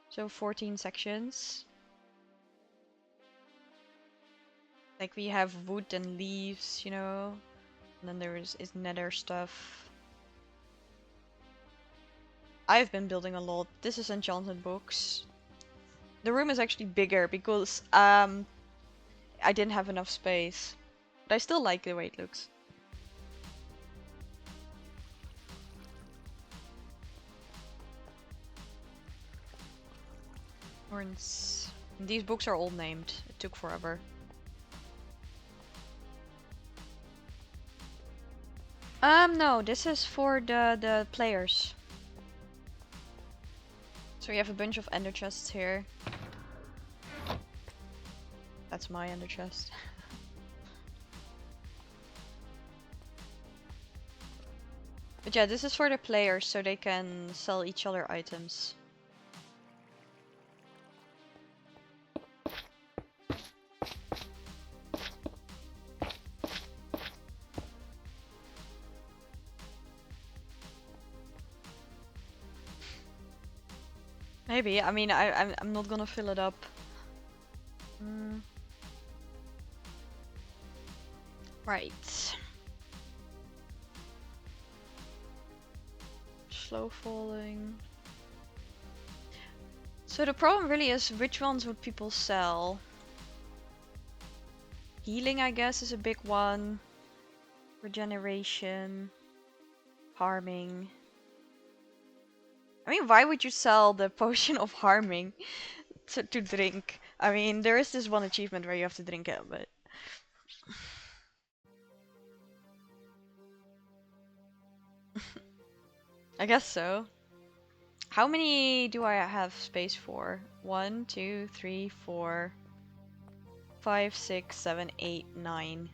So 14 sections. Like we have wood and leaves, you know. And then there is nether stuff. I've been building a lot. This is enchanted books. The room is actually bigger because I didn't have enough space. But I still like the way it looks. Horns. These books are all named. It took forever. No, this is for the players. So we have a bunch of ender chests here. That's my ender chest. But yeah, this is for the players so they can sell each other items. Maybe. I mean, I'm not gonna fill it up. Right. Slow falling. So the problem really is which ones would people sell? Healing, I guess, is a big one. Regeneration. Harming. I mean, why would you sell the potion of harming to drink? I mean, there is this one achievement where you have to drink it, but... I guess so. How many do I have space for? 1, 2, 3, 4, 5, 6, 7, 8, 9.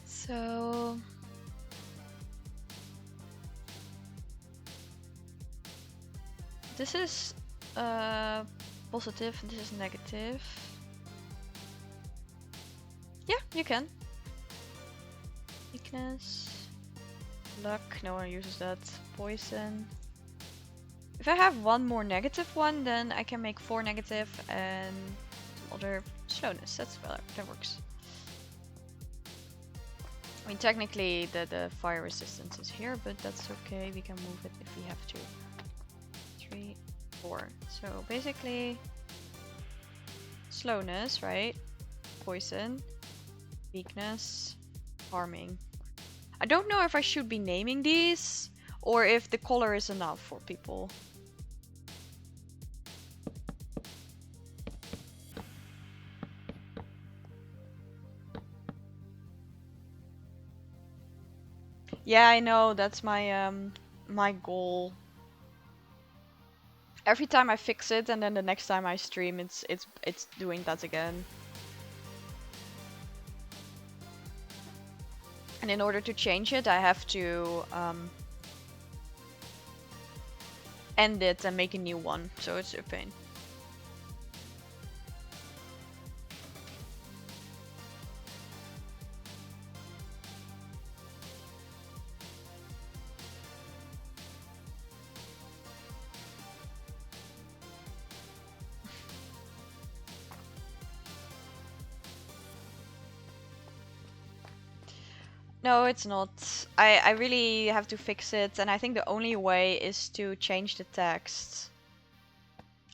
So... This is positive, this is negative. Yeah, you can. Weakness. Luck, no one uses that. Poison. If I have one more negative one, then I can make 4 negative and some other slowness. That's better, that works. I mean, technically the fire resistance is here, but that's okay. We can move it if we have to. 3, 4. So basically, slowness, right? Poison, weakness, harming. I don't know if I should be naming these or if the color is enough for people. Yeah, I know, that's my my goal. Every time I fix it and then the next time I stream it's doing that again. And in order to change it, I have to end it and make a new one, so it's a pain. No, it's not. I really have to fix it, and I think the only way is to change the text.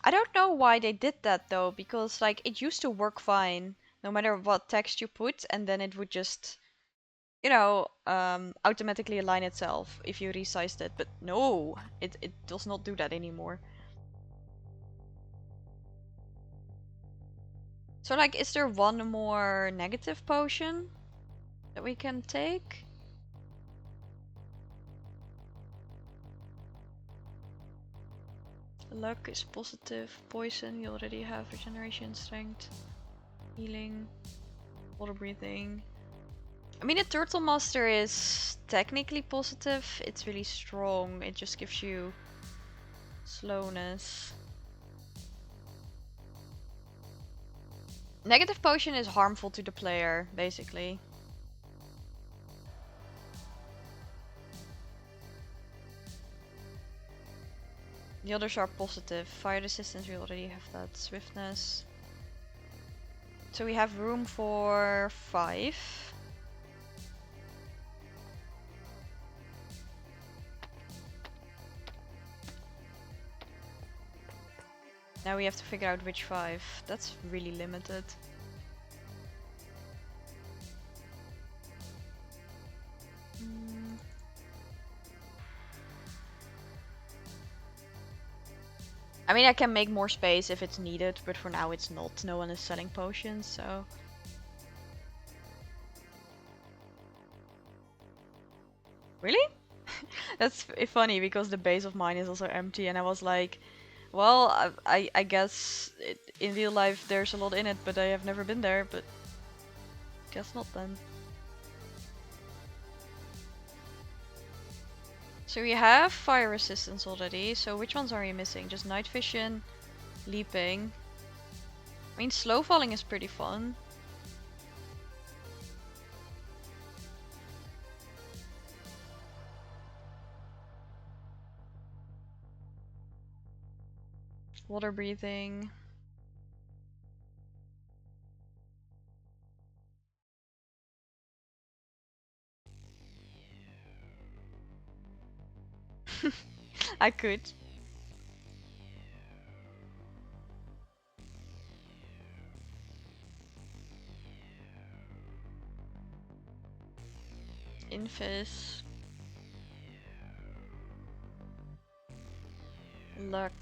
I don't know why they did that though, because like it used to work fine, no matter what text you put, and then it would just, you know, automatically align itself if you resized it. But no, it does not do that anymore. So like, is there one more negative potion that we can take? Luck is positive. Poison, you already have regeneration, strength, healing, water breathing. I mean, a turtle master is technically positive. It's really strong. It just gives you slowness. Negative potion is harmful to the player, basically. The others are positive. Fire resistance, we already have that. Swiftness. So we have room for 5. Now we have to figure out which 5. That's really limited. I mean, I can make more space if it's needed, but for now it's not. No one is selling potions, so... Really? That's funny, because the base of mine is also empty, and I was like, well, I guess in real life there's a lot in it, but I have never been there, but... Guess not then. So we have fire resistance already, so which ones are you missing? Just night vision, leaping. I mean, slow falling is pretty fun. Water breathing. I could. Infis. Luck.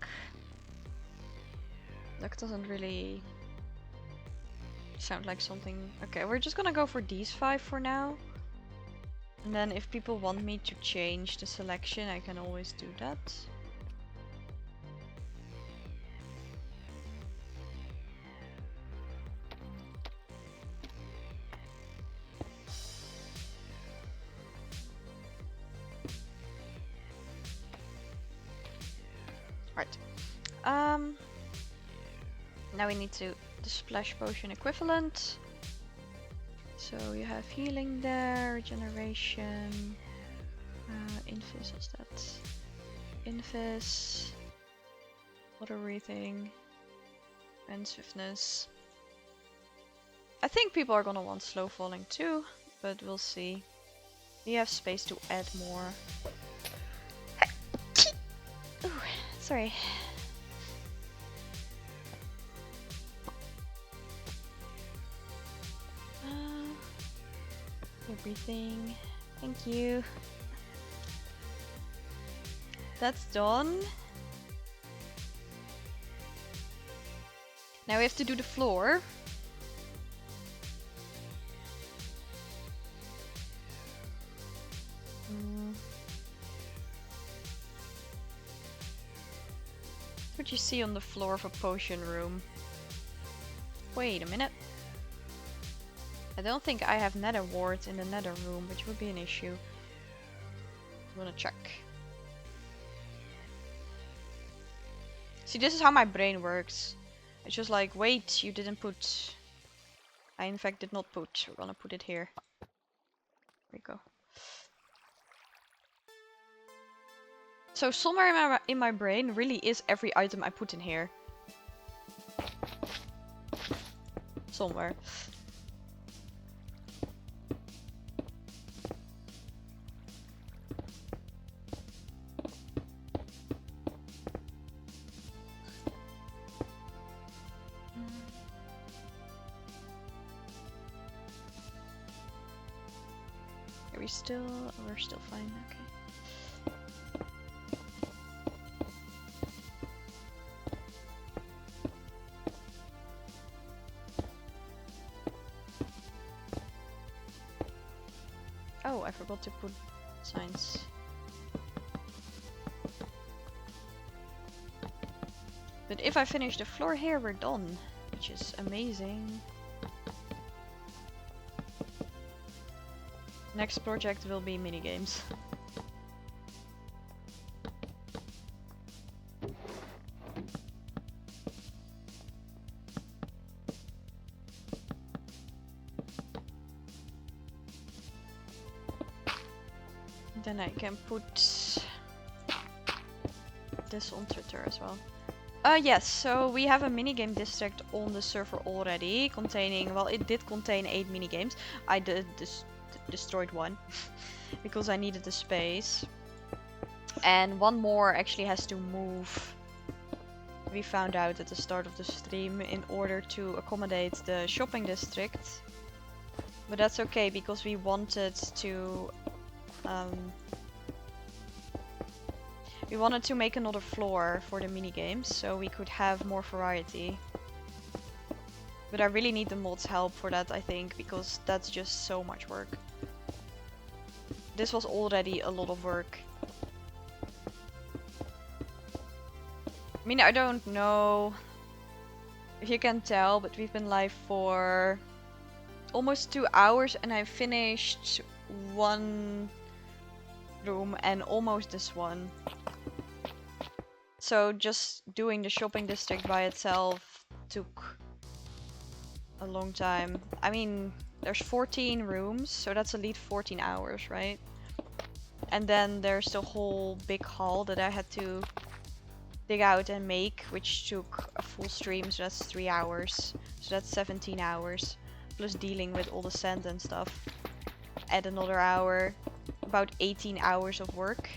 Luck doesn't really sound like something... Okay, we're just gonna go for these 5 for now. And then if people want me to change the selection, I can always do that. Right. Now we need to the splash potion equivalent. So you have healing there, regeneration, Invis, what's that? Invis, water breathing, and swiftness. I think people are gonna want slow falling too, but we'll see. We have space to add more. Ooh, sorry. Everything. Thank you. That's done. Now we have to do the floor. What you see on the floor of a potion room. Wait a minute. I don't think I have nether wards in the nether room, which would be an issue. I'm gonna check. See, this is how my brain works. It's just like, wait, you didn't put... I in fact did not put. We're gonna put it here. There we go. So somewhere in my brain really is every item I put in here. Somewhere. We're still fine, okay. Oh, I forgot to put signs. But if I finish the floor here, we're done, which is amazing. Next project will be minigames. Then I can put this on Twitter as well. Yes, so we have a minigame district on the server already, containing, well, it did contain 8 minigames. I did destroyed one because I needed the space, and one more actually has to move we found out at the start of the stream in order to accommodate the shopping district. But that's okay because we wanted to make another floor for the mini games so we could have more variety. But I really need the mods' help for that, I think, because that's just so much work. This was already a lot of work. I mean, I don't know if you can tell, but we've been live for almost 2 hours and I finished one room and almost this one. So just doing the shopping district by itself took a long time. I mean, there's 14 rooms, so that's at least 14 hours, right? And then there's the whole big hall that I had to dig out and make, which took a full stream, so that's 3 hours. So that's 17 hours, plus dealing with all the sand and stuff. Add another hour, about 18 hours of work.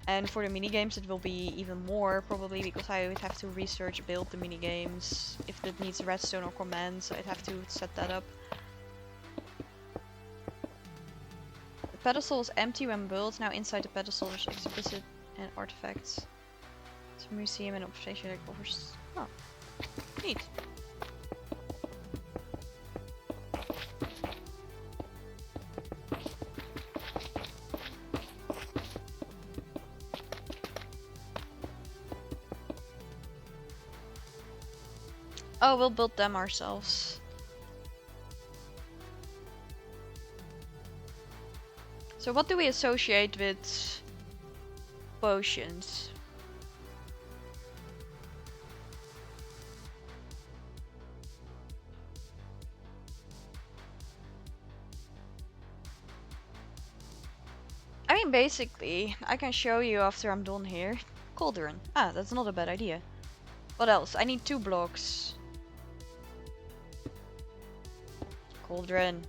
And for the minigames it will be even more, probably, because I would have to research, build the minigames. If it needs redstone or commands, I'd have to set that up. The pedestal is empty when built. Now inside the pedestal there's exhibit and artifacts. It's a museum and observation that offers... Oh, neat. Oh, we'll build them ourselves. So what do we associate with potions? I mean, basically, I can show you after I'm done here. Cauldron. Ah, that's not a bad idea. What else? I need 2 blocks. Cauldron.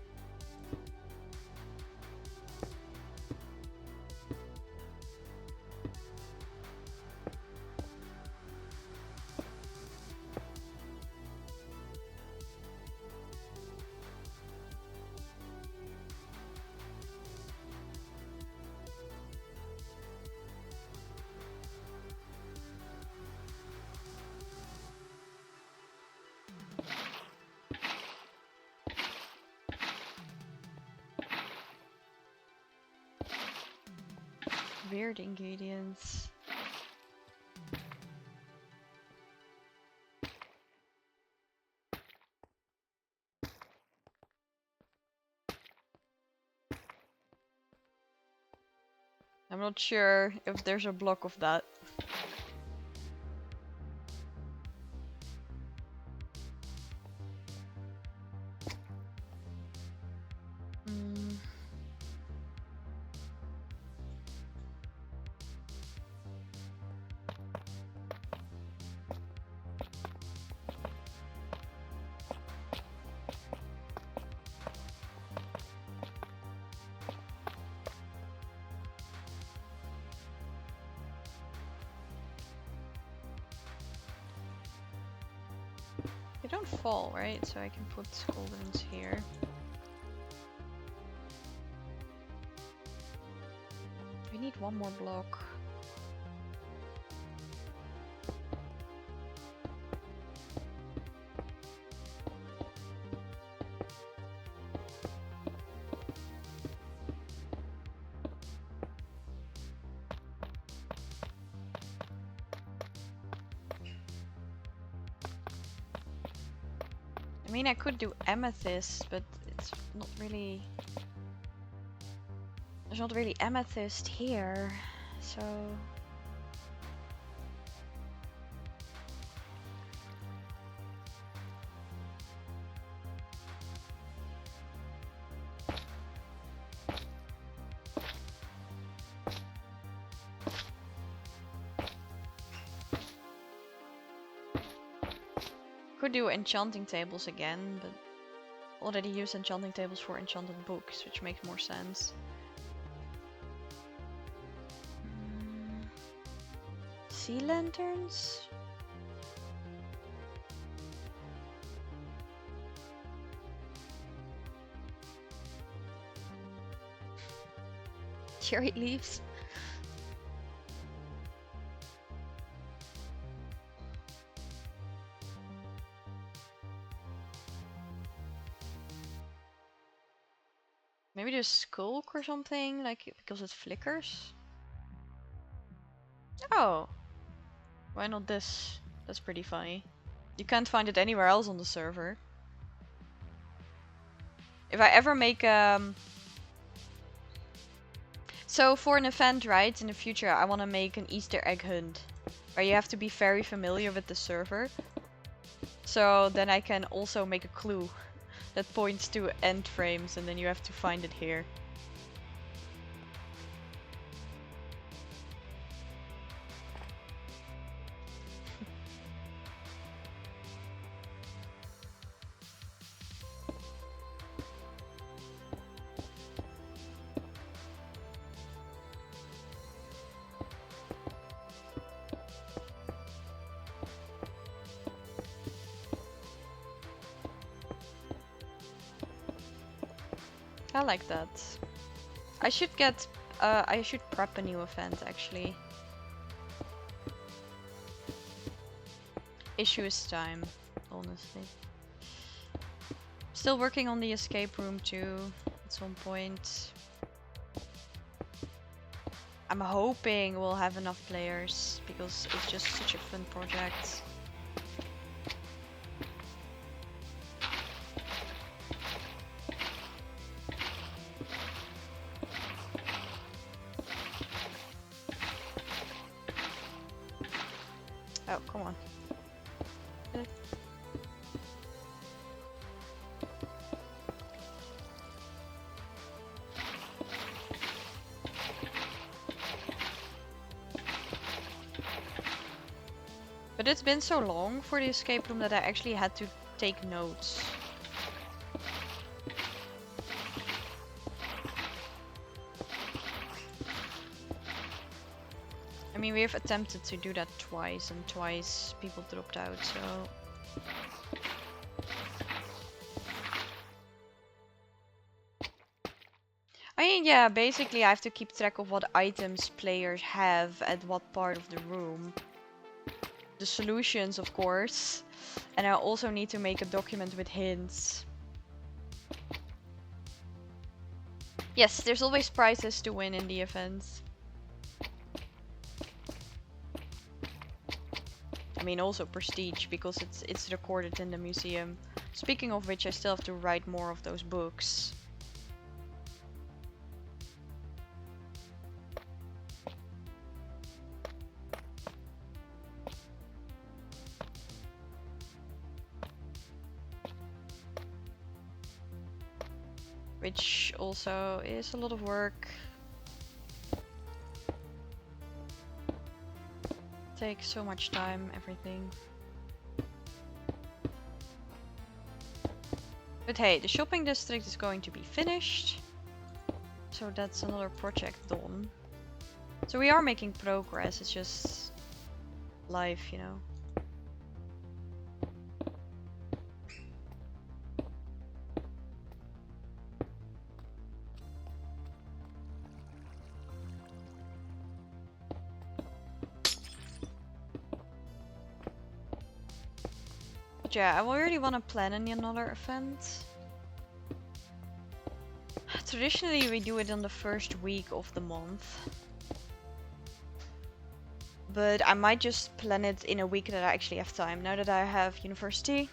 Weird ingredients. I'm not sure if there's a block of that. They don't fall, right? So I can put cauldrons here. We need 1 more block. I mean, I could do amethyst, but it's not really... There's not really amethyst here, so... Could do enchanting tables again, but already used enchanting tables for enchanted books, which makes more sense. sea lanterns? Cherry leaves? Maybe the skulk or something, like because it flickers? Oh, why not this? That's pretty funny. You can't find it anywhere else on the server. If I ever make so for an event, right, in the future, I want to make an Easter egg hunt where you have to be very familiar with the server. So then I can also make a clue that points to end frames, and then you have to find it here. I like that. I should get, I should prep a new event actually. Issue is time, honestly. Still working on the escape room too, at some point. I'm hoping we'll have enough players, because it's just such a fun project. Oh, come on. But it's been so long for the escape room that I actually had to take notes. I mean, we have attempted to do that twice, and twice people dropped out, so... I mean, yeah, basically I have to keep track of what items players have at what part of the room. The solutions, of course. And I also need to make a document with hints. Yes, there's always prizes to win in the events. I mean, also prestige, because it's recorded in the museum. Speaking of which, I still have to write more of those books. Which also is a lot of work. Takes so much time, everything. But hey, the shopping district is going to be finished. So that's another project done. So we are making progress, it's just life, you know. But yeah, I already want to plan another event. Traditionally we do it on the first week of the month. But I might just plan it in a week that I actually have time, now that I have university.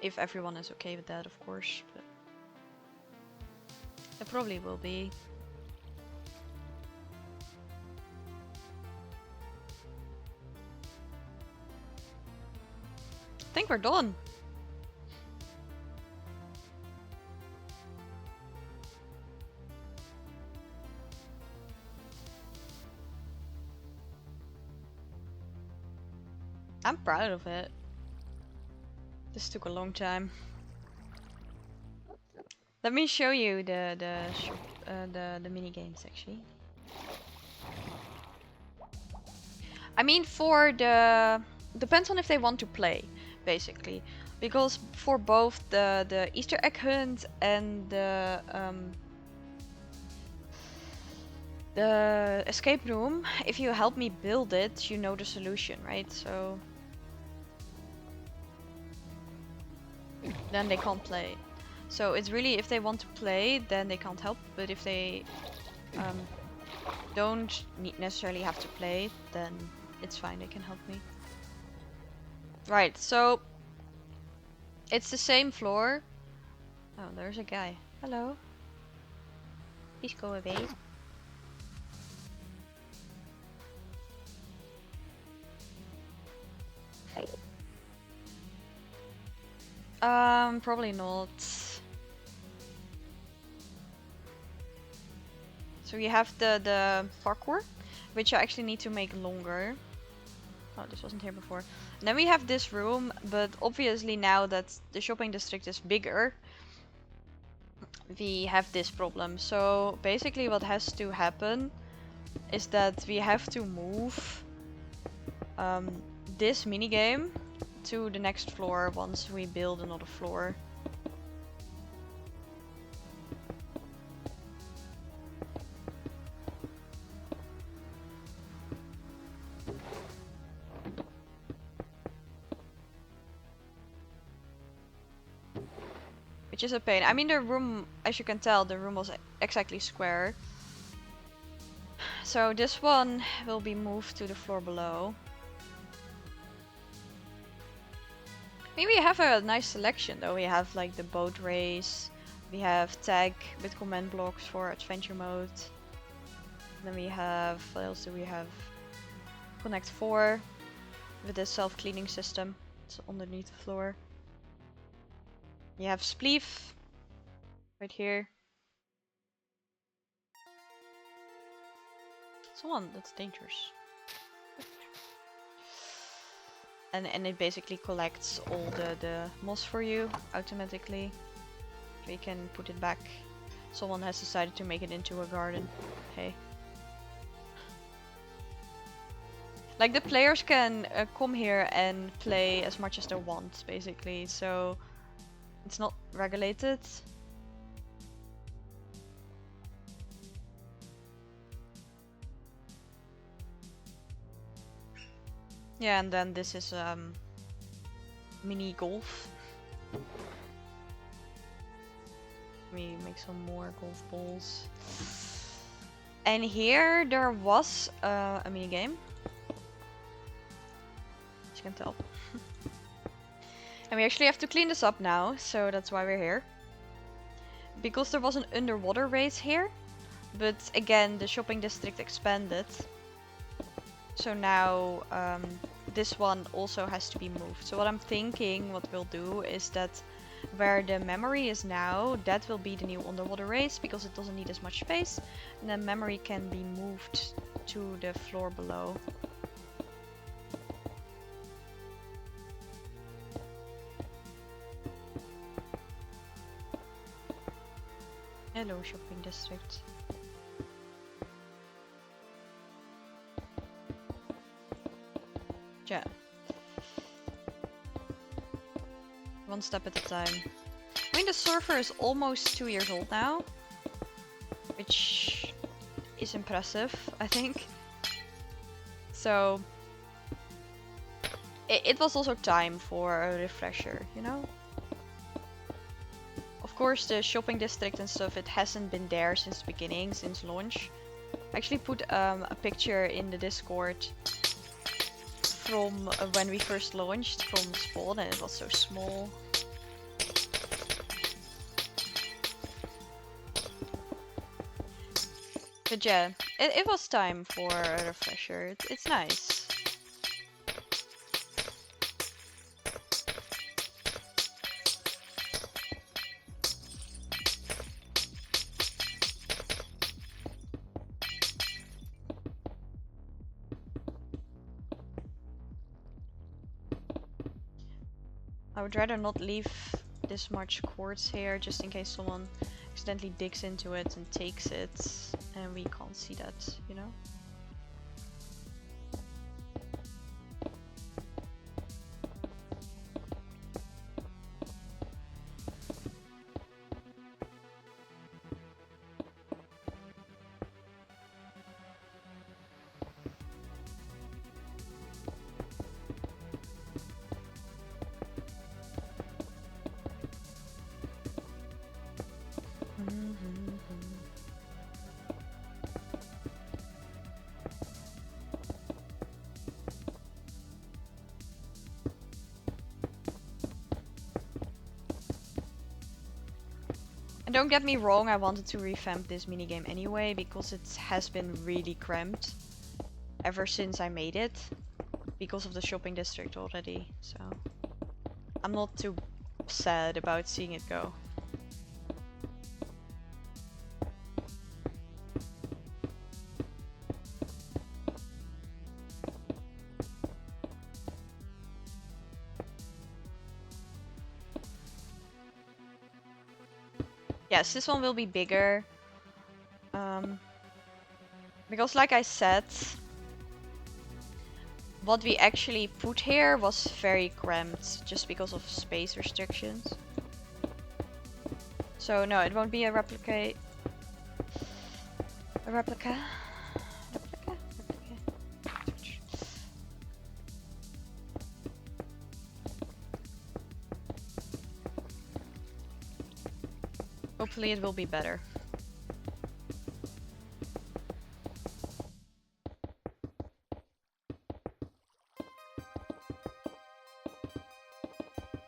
If everyone is okay with that, of course. But it probably will be. I think we're done. I'm proud of it. This took a long time. Let me show you the mini games actually. I mean, for the depends on if they want to play, basically, because for both the Easter egg hunt and the escape room, if you help me build it, you know the solution, right? So then they can't play. So it's really if they want to play, then they can't help. But if they um, don't necessarily have to play, then it's fine. They can help me. Right. So it's the same floor. Oh, there's a guy. Hello. Please go away. Probably not. So we have the parkour, which I actually need to make longer. Oh, this wasn't here before. And then we have this room, but obviously now that the shopping district is bigger, we have this problem. So basically what has to happen is that we have to move this minigame to the next floor once we build another floor. Which is a pain. I mean, the room, as you can tell, the room was exactly square. So this one will be moved to the floor below. I mean, we have a nice selection though. We have like the boat race, we have tag with command blocks for adventure mode. Then we have, what else do we have? Connect 4 with the self-cleaning system. It's underneath the floor. You have Spleef right here. Someone that's dangerous. And it basically collects all the moss for you automatically. So you can put it back. Someone has decided to make it into a garden. Hey. Like the players can come here and play as much as they want, basically. So it's not regulated. Yeah, and then this is mini golf. Let me make some more golf balls. And here there was a mini game. As you can tell. And we actually have to clean this up now, so that's why we're here. Because there was an underwater race here, but again the shopping district expanded. So now this one also has to be moved. So what I'm thinking what we'll do is that where the memory is now, that will be the new underwater race because it doesn't need as much space. And then memory can be moved to the floor below. Hello, shopping district. Yeah. One step at a time. I mean, the surfer is almost 2 years old now, which is impressive, I think. So it was also time for a refresher, you know? Of course, the shopping district and stuff, it hasn't been there since the beginning, since launch. I actually put a picture in the Discord from when we first launched from Spawn, and it was so small. But yeah, it was time for a refresher. It's nice. I would rather not leave this much quartz here, just in case someone accidentally digs into it and takes it, and we can't see that, you know? And don't get me wrong, I wanted to revamp this minigame anyway, because it has been really cramped ever since I made it, because of the shopping district already, so I'm not too sad about seeing it go. Yes, this one will be bigger. Because like I said, what we actually put here was very cramped just because of space restrictions. So no, it won't be a replica. A replica? Replica? Replica. Hopefully it will be better.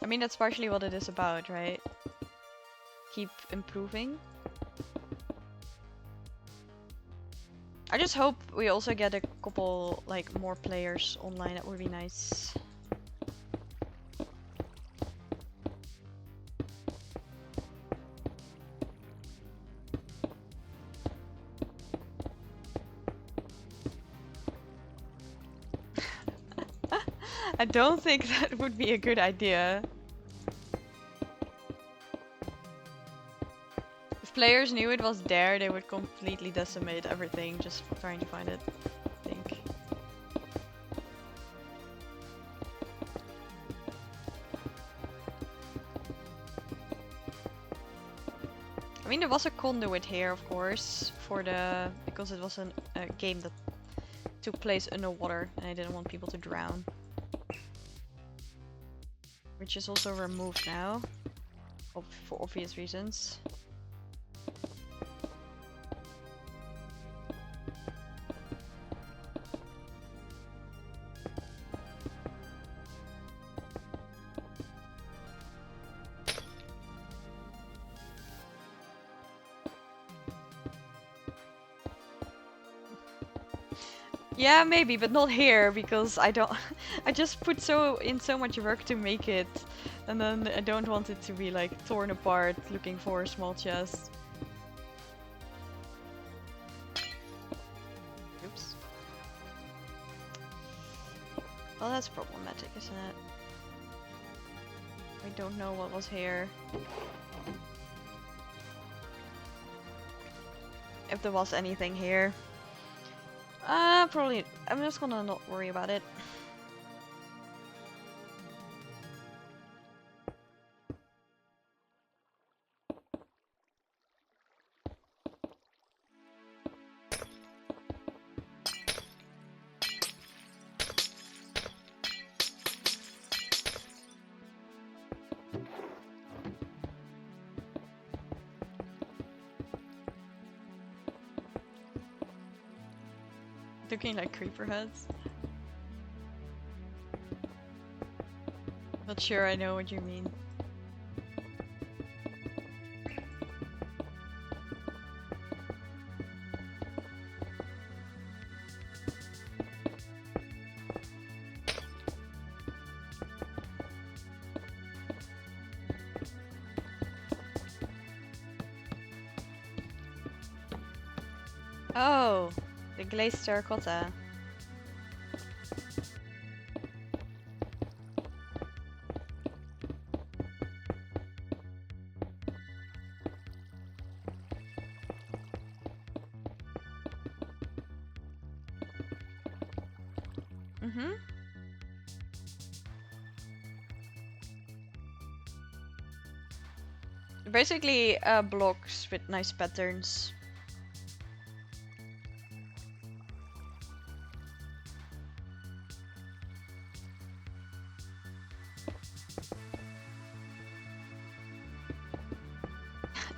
I mean, that's partially what it is about, right? Keep improving. I just hope we also get a couple, like, more players online. That would be nice. I don't think that would be a good idea. If players knew it was there, they would completely decimate everything just trying to find it, I think. I mean, there was a conduit here, of course, for the because it was a game that took place underwater, and I didn't want people to drown. Which is also removed now, for obvious reasons. Yeah, maybe, but not here, because I don't... I just put so much work to make it, and then I don't want it to be, like, torn apart looking for a small chest. Oops. Well, that's problematic, isn't it? We don't know what was here. If there was anything here. Probably. I'm just gonna not worry about it. Looking like creeper heads. Not sure I know what you mean. Oh, the glazed terracotta. Mm-hmm. Basically, blocks with nice patterns.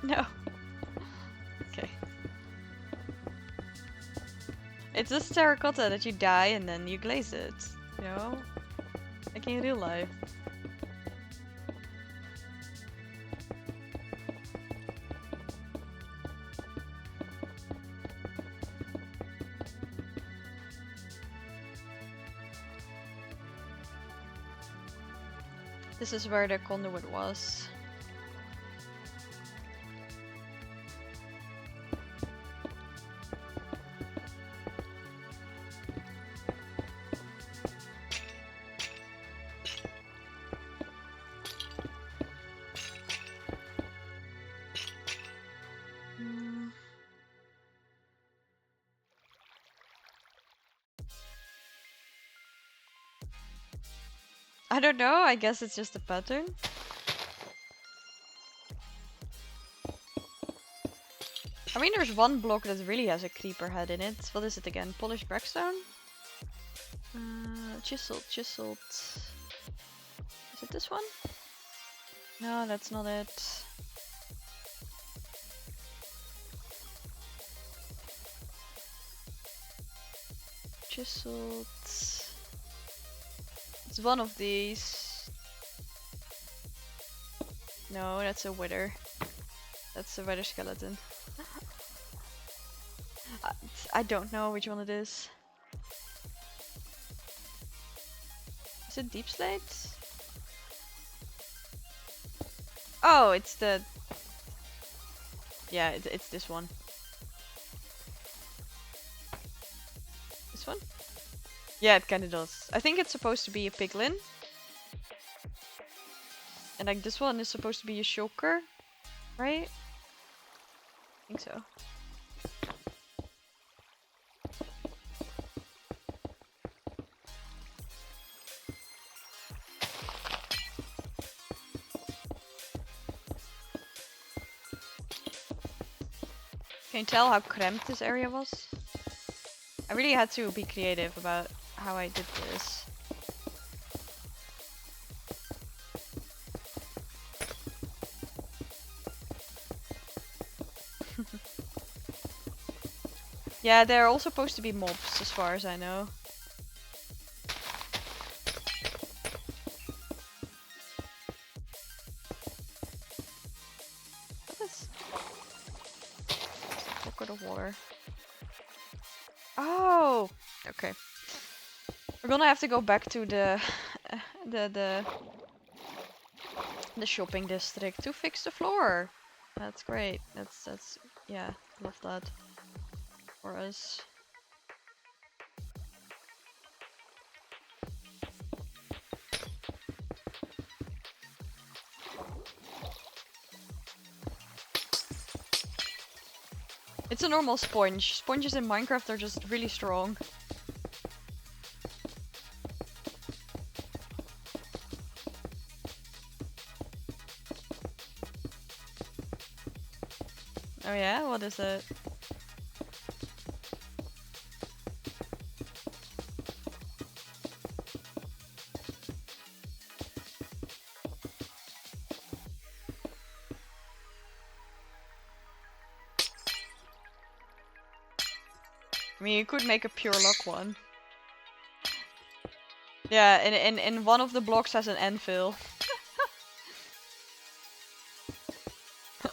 No. Okay. It's just terracotta that you dye and then you glaze it. You know? Like in real life. This is where the conduit was. I don't know, I guess it's just a pattern. I mean, there's one block that really has a creeper head in it. What is it again? Polished crackstone? Chiseled. Is it this one? No, that's not it. Chiseled. It's one of these. No, that's a wither. That's a wither skeleton. I don't know which one it is. Is it deep slate? Oh, it's the... Yeah, it's this one. This one? Yeah, it kinda does. I think it's supposed to be a piglin. And like this one is supposed to be a shulker, right? I think so. Can you tell how cramped this area was? I really had to be creative about how I did this. Yeah, they're all supposed to be mobs as far as I know. What is... Bucket of water. Oh! Okay. We're gonna have to go back to the the shopping district to fix the floor. That's great. That's yeah, love that for us. It's a normal sponge. Sponges in Minecraft are just really strong. Oh yeah? What is it? I mean, you could make a pure luck one. Yeah, in one of the blocks has an anvil.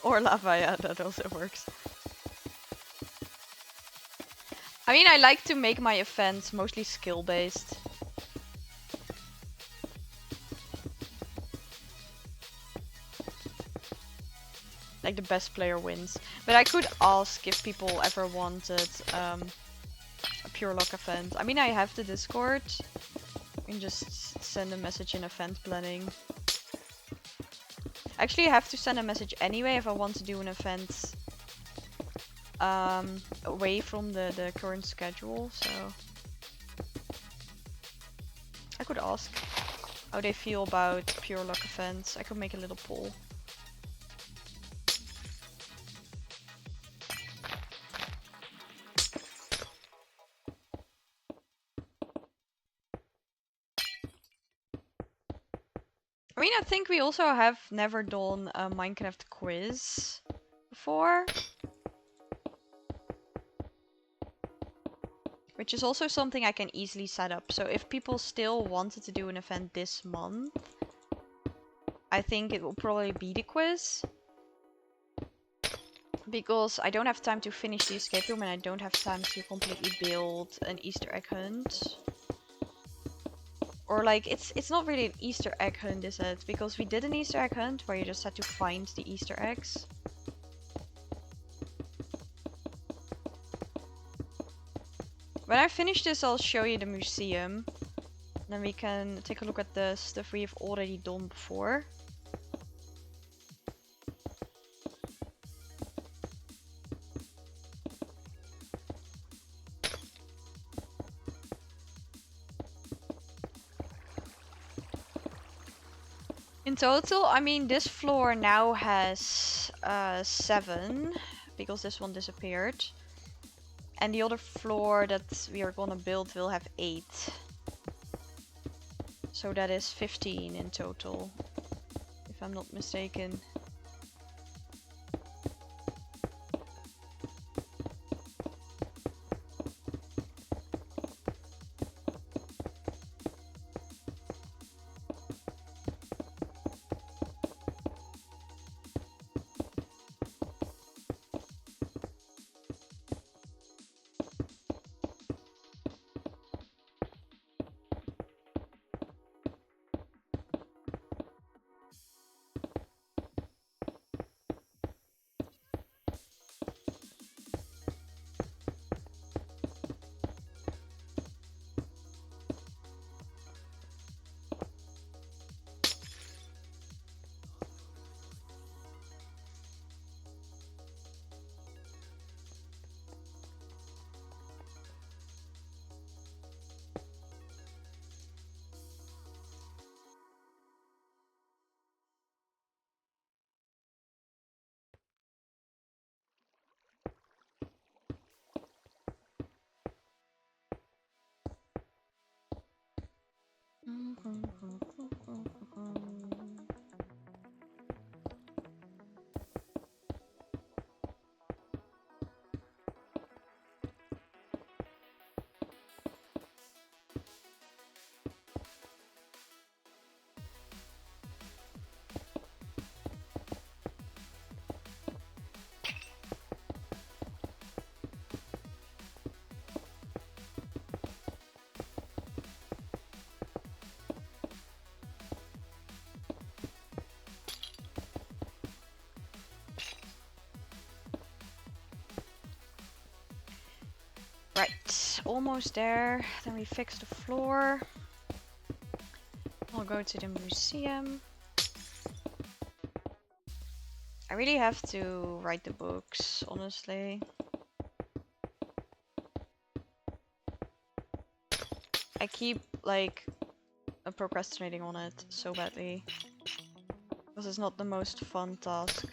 Or lava, yeah, that also works. I mean, I like to make my events mostly skill-based. Like the best player wins. But I could ask if people ever wanted a pure luck event. I mean, I have the Discord. You can just send a message in event planning. Actually, I have to send a message anyway if I want to do an event away from the current schedule, so... I could ask how they feel about pure luck events. I could make a little poll. I mean, I think we also have never done a Minecraft quiz before. Which is also something I can easily set up. So if people still wanted to do an event this month, I think it will probably be the quiz. Because I don't have time to finish the escape room and I don't have time to completely build an Easter egg hunt. Or like, it's not really an Easter egg hunt, is it? Because we did an Easter egg hunt where you just had to find the Easter eggs. When I finish this, I'll show you the museum. Then we can take a look at the stuff we've already done before. In total, I mean, this floor now has 7, because this one disappeared. And the other floor that we are gonna build will have 8. So that is 15 in total, if I'm not mistaken. Right, almost there. Then we fix the floor. I'll go to the museum. I really have to write the books, honestly. I keep, like, procrastinating on it so badly. Because it's not the most fun task.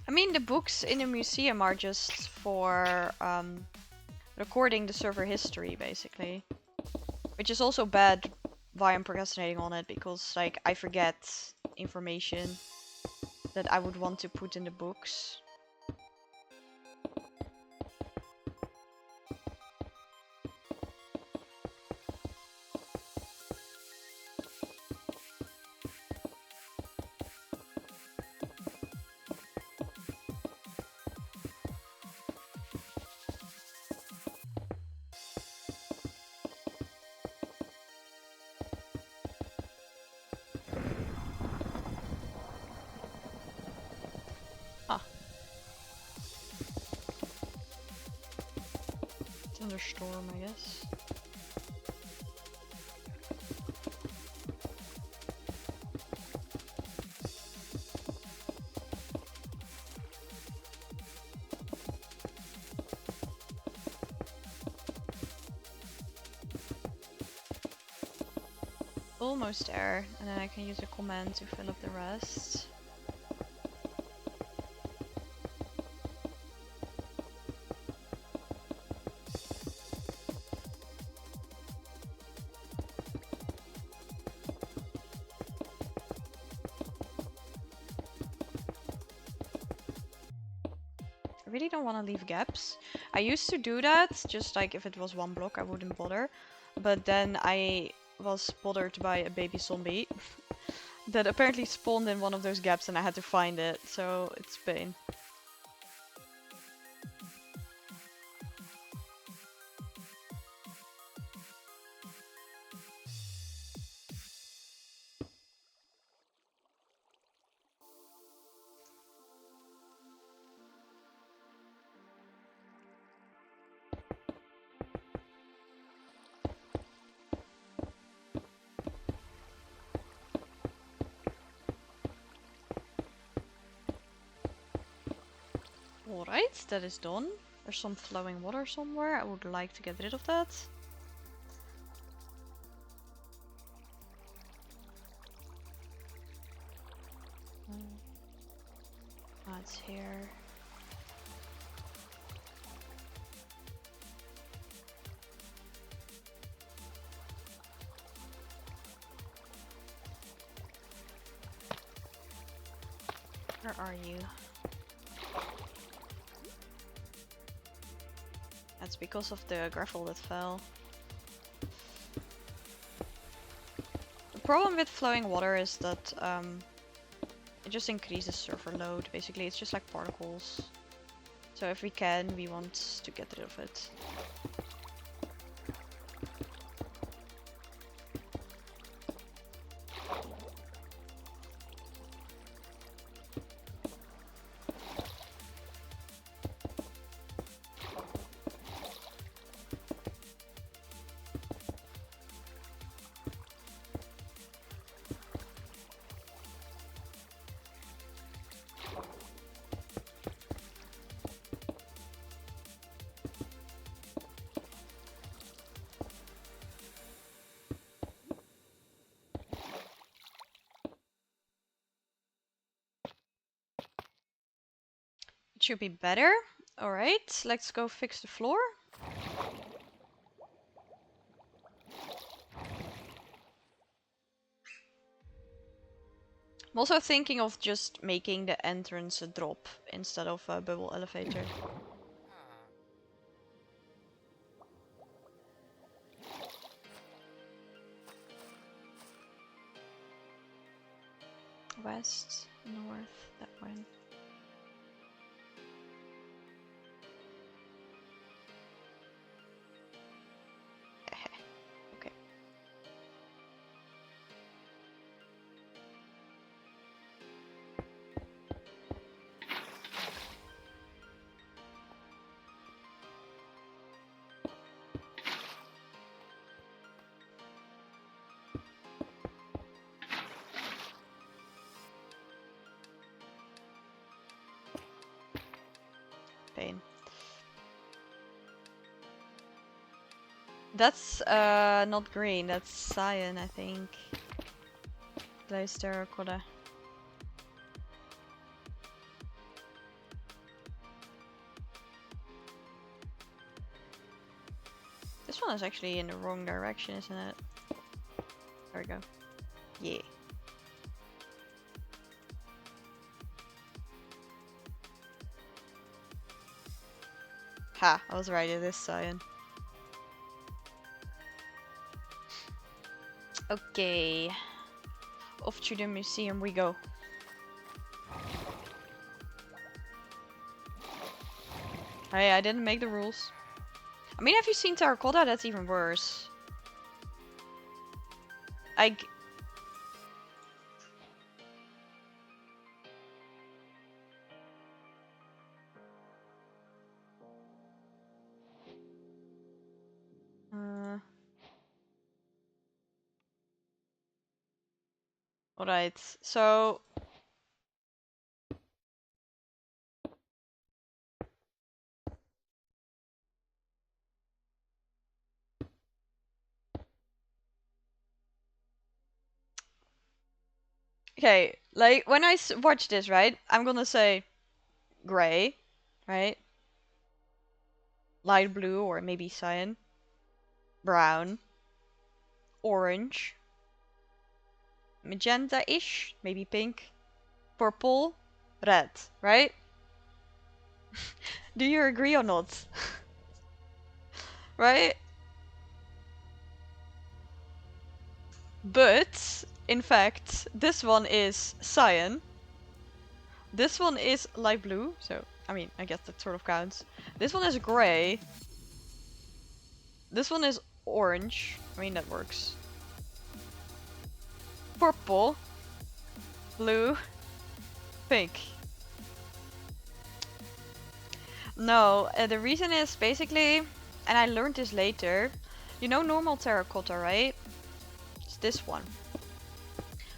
I mean, the books in the museum are just for recording the server history, basically. Which is also bad why I'm procrastinating on it, because, like, I forget information. that I would want to put in the books. Thunderstorm, I guess. Almost there, and then I can use a command to fill up the rest. I really don't want to leave gaps. I used to do that, just like if it was one block I wouldn't bother. But then I was bothered by a baby zombie that apparently spawned in one of those gaps and I had to find it, so it's pain. Alright, that is done. There's some flowing water somewhere. I would like to get rid of that. It's here. Where are you? That's because of the gravel that fell. The problem with flowing water is that it just increases server load. Basically, it's just like particles. So if we can, we want to get rid of it. It should be better. Alright, let's go fix the floor. I'm also thinking of just making the entrance a drop instead of a bubble elevator. West, north, that one. Okay. Pain. That's not green, that's cyan, I think. Glazed terracotta. This one is actually in the wrong direction, isn't it? There we go. Yeah. Ha, I was right, it is cyan. Okay. Off to the museum we go. Hey, I didn't make the rules. I mean, have you seen terracotta? That's even worse. Alright, so... Okay, like, when I watch this, right? I'm gonna say gray, right? Light blue or maybe cyan. Brown. Orange. Magenta-ish, maybe pink. Purple. Red, right? Do you agree or not? Right? But, in fact, this one is cyan. This one is light blue, so, I mean, I guess that sort of counts. This one is gray. This one is orange. I mean, that works. Purple. Blue. Pink. No, the reason is basically, and I learned this later, you know normal terracotta, right? It's this one.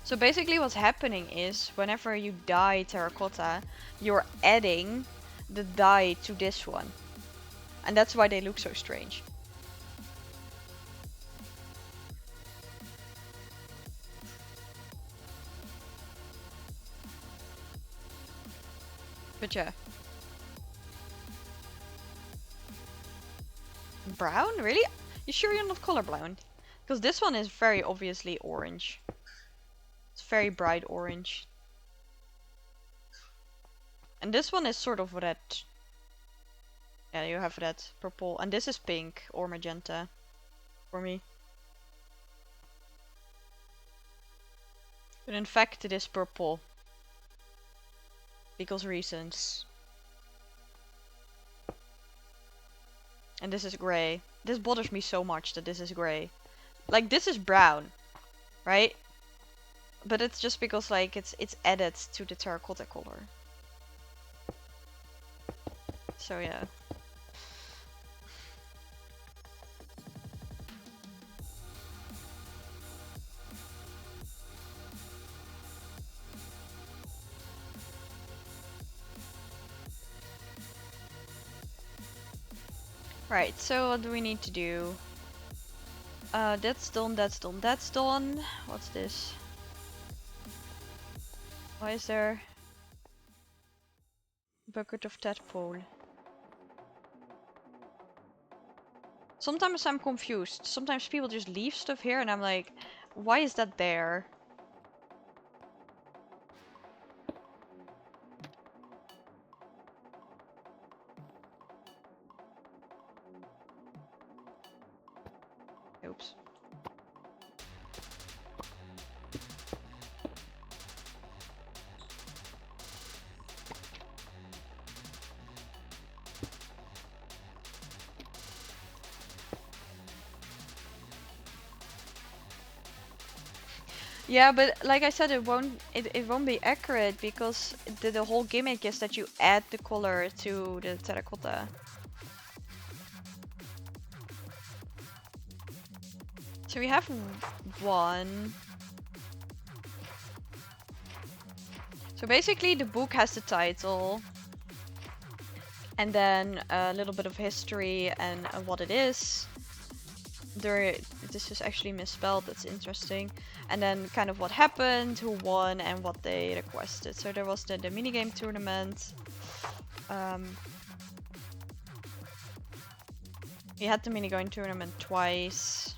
So basically what's happening is, whenever you dye terracotta, you're adding the dye to this one. And that's why they look so strange. But yeah. Brown? Really? You sure you're not colorblind? Because this one is very obviously orange. It's very bright orange. And this one is sort of red. Yeah, you have red, purple, and this is pink or magenta for me. But in fact it is purple. Because reasons. And this is grey. This bothers me so much that this is grey. Like, this is brown, right? But it's just because, like, it's added to the terracotta color. So yeah. Right, so what do we need to do? That's done, that's done, that's done. What's this? Why is there bucket of tadpole? Sometimes I'm confused. Sometimes people just leave stuff here and I'm like, why is that there? Oops. Yeah, but like I said, it won't be accurate because the whole gimmick is that you add the color to the terracotta. So we have one. So basically the book has the title. And then a little bit of history and what it is. This is actually misspelled, that's interesting. And then kind of what happened, who won, and what they requested. So there was the minigame tournament. We had the minigame tournament twice.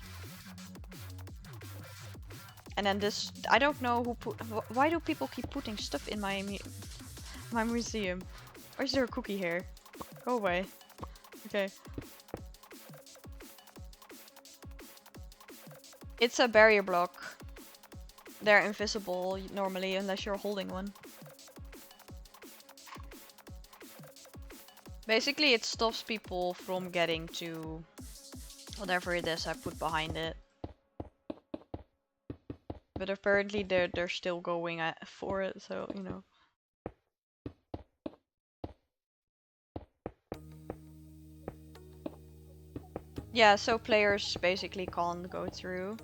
And then this, I don't know who put, why do people keep putting stuff in my museum? Or is there a cookie here? Go away. Okay. It's a barrier block. They're invisible normally unless you're holding one. Basically, it stops people from getting to whatever it is I put behind it. But apparently they're still going for it, so you know. Yeah, so players basically can't go through.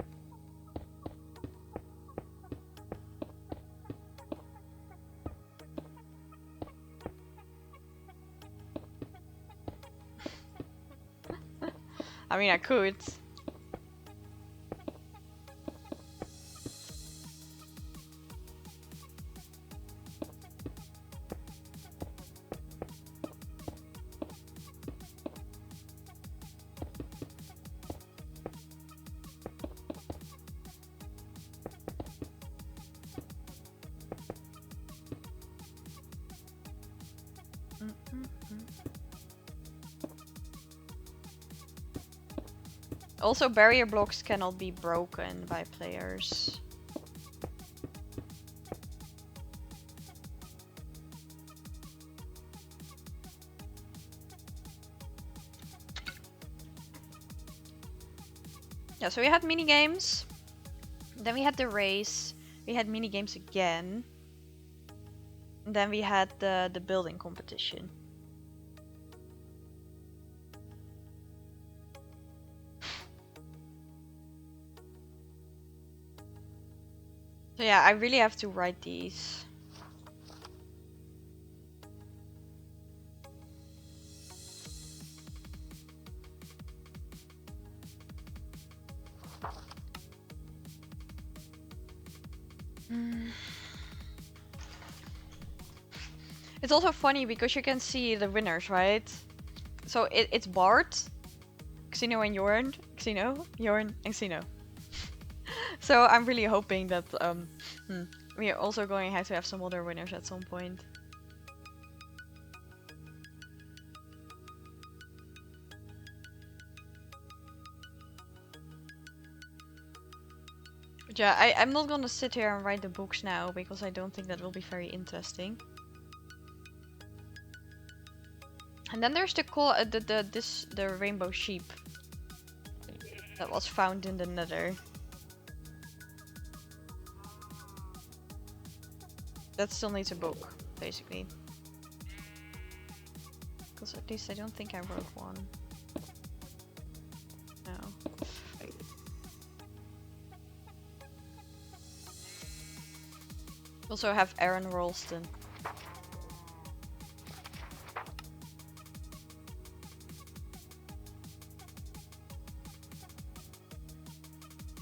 I mean, I could. Also, barrier blocks cannot be broken by players. Yeah, so we had mini games. Then we had the race. We had mini games again. And then we had the building competition. So yeah, I really have to write these. It's also funny because you can see the winners, right? So it's Bart, Xeno and Jorn, Xeno, Jorn, and Xeno. So I'm really hoping that we are also going to have some other winners at some point. But yeah, I'm not gonna sit here and write the books now because I don't think that will be very interesting. And then there's the rainbow sheep that was found in the Nether. That still needs a book, basically. Because at least I don't think I wrote one. No. Also have Aaron Ralston.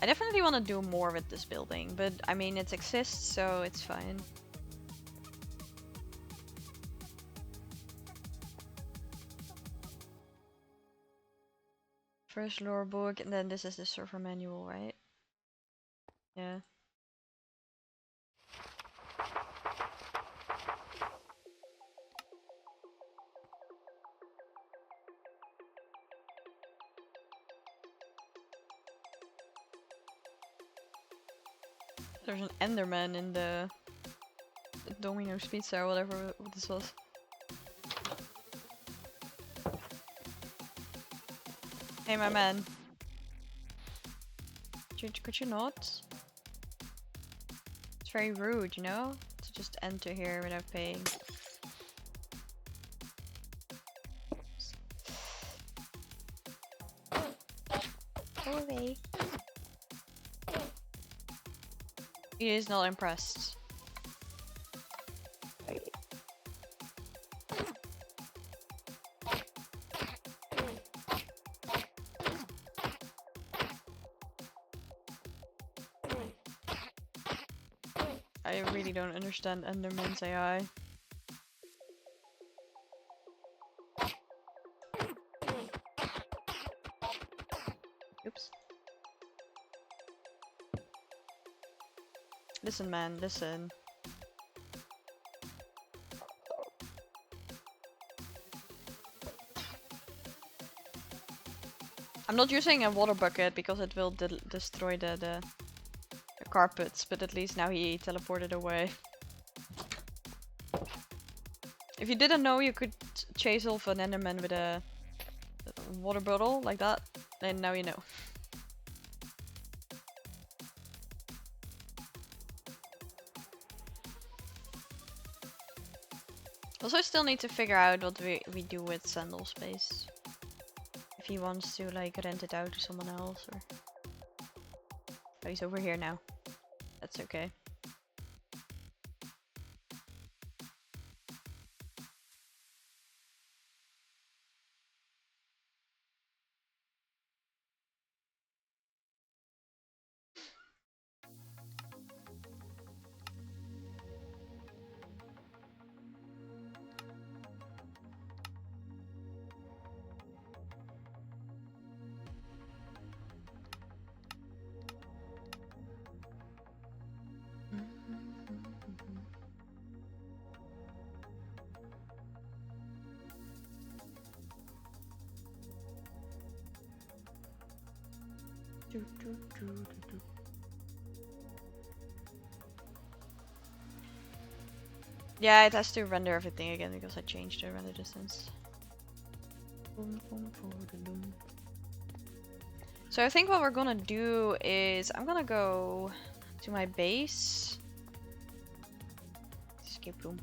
I definitely want to do more with this building, but I mean it exists, so it's fine. First lore book, and then this is the server manual, right? Yeah. There's an Enderman in the Domino's Pizza or whatever this was. Hey, my man. Could you not? It's very rude, you know? To just enter here without paying. Go away. He is not impressed. I really don't understand Enderman's AI. Oops. Listen, man, listen. I'm not using a water bucket because it will destroy the carpets, but at least now he teleported away. If you didn't know you could chase off an enderman with a water bottle like that, then now you know. Also, I still need to figure out what we do with Sandal space. If he wants to like rent it out to someone else or... Oh, he's over here now. That's okay. Yeah, it has to render everything again because I changed the render distance. So I think what we're gonna do is I'm gonna go to my base. Escape room.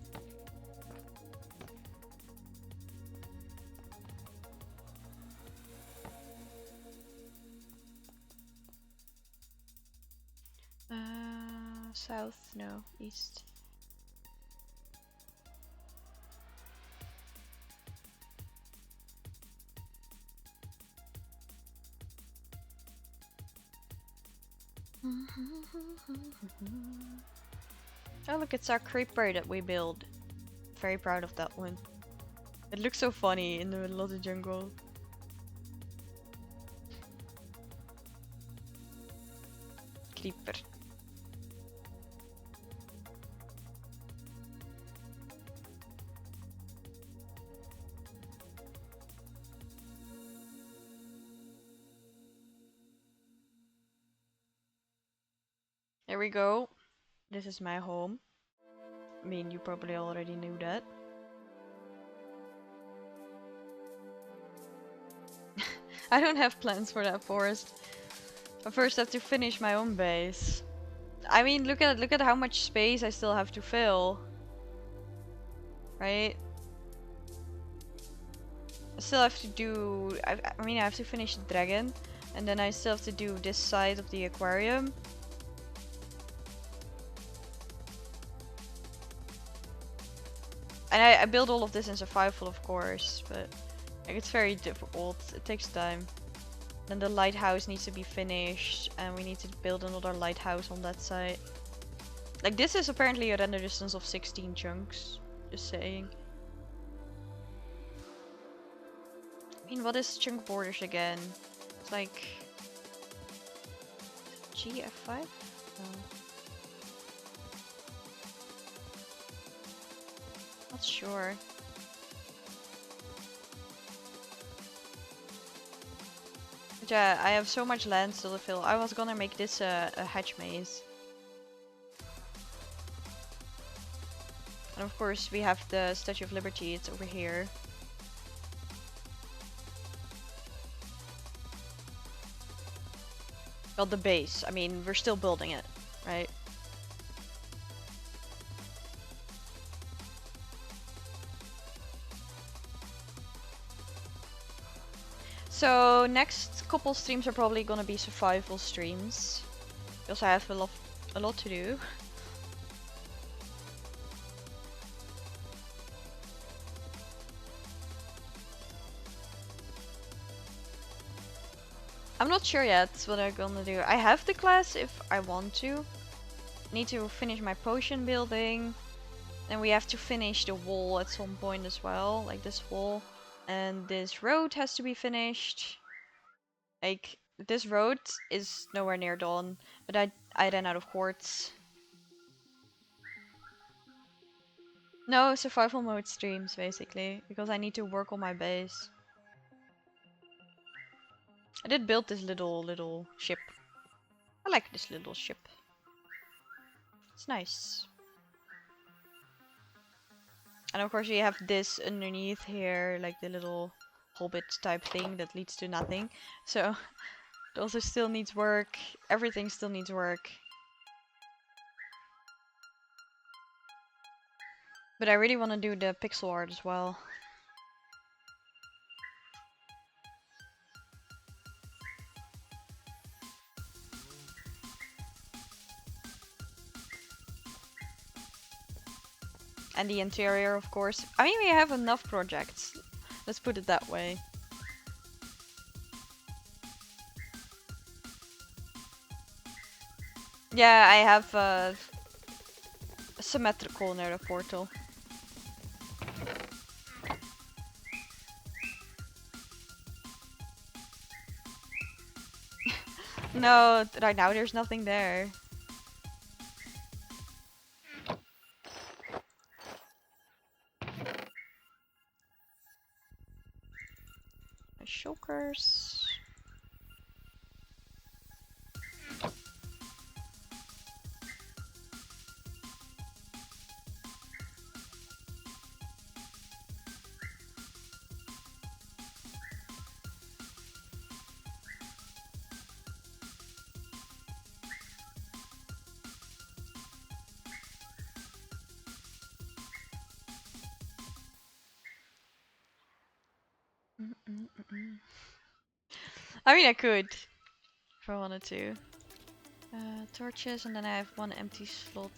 South, no, east. Oh look, it's our creeper that we built. Very proud of that one. It looks so funny in the middle of the jungle. Creeper. There we go. This is my home. I mean, you probably already knew that. I don't have plans for that forest. I first have to finish my own base. I mean, look at how much space I still have to fill. Right? I still have to do... I mean, I have to finish the dragon. And then I still have to do this side of the aquarium. And I build all of this in survival, of course. But like, it's very difficult. It takes time. Then the lighthouse needs to be finished. And we need to build another lighthouse on that side. Like, this is apparently a render distance of 16 chunks. Just saying. I mean, what is chunk borders again? It's like... GF5? No. Not sure. But yeah, I have so much land still to fill. I was gonna make this a hatch maze. And of course we have the Statue of Liberty, it's over here. Well, the base. I mean, we're still building it, right? So next couple streams are probably gonna be survival streams. Because I have a lot to do. I'm not sure yet what I'm gonna do. I have the class if I want to. Need to finish my potion building. And we have to finish the wall at some point as well. Like this wall. And this road has to be finished. Like, this road is nowhere near done. But I ran out of quartz. No, survival mode streams basically. Because I need to work on my base. I did build this little ship. I like this little ship. It's nice. And of course you have this underneath here, like the little hobbit type thing that leads to nothing. So it also still needs work. Everything still needs work. But I really want to do the pixel art as well. And the interior, of course. I mean, we have enough projects. Let's put it that way. Yeah, I have symmetrical near the portal. No, right now there's nothing there. Chokers. I mean, I could if I wanted to. Torches, and then I have one empty slot.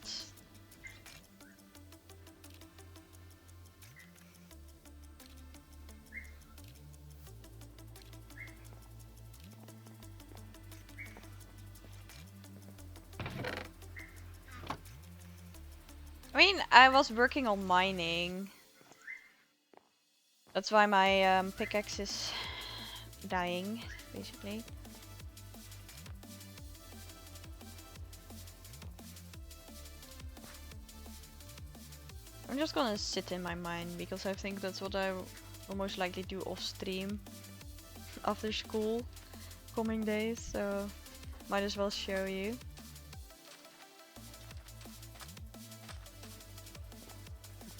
I mean, I was working on mining. That's why my pickaxe is dying, basically. I'm just gonna sit in my mine because I think that's what I will most likely do off stream after school coming days, so might as well show you.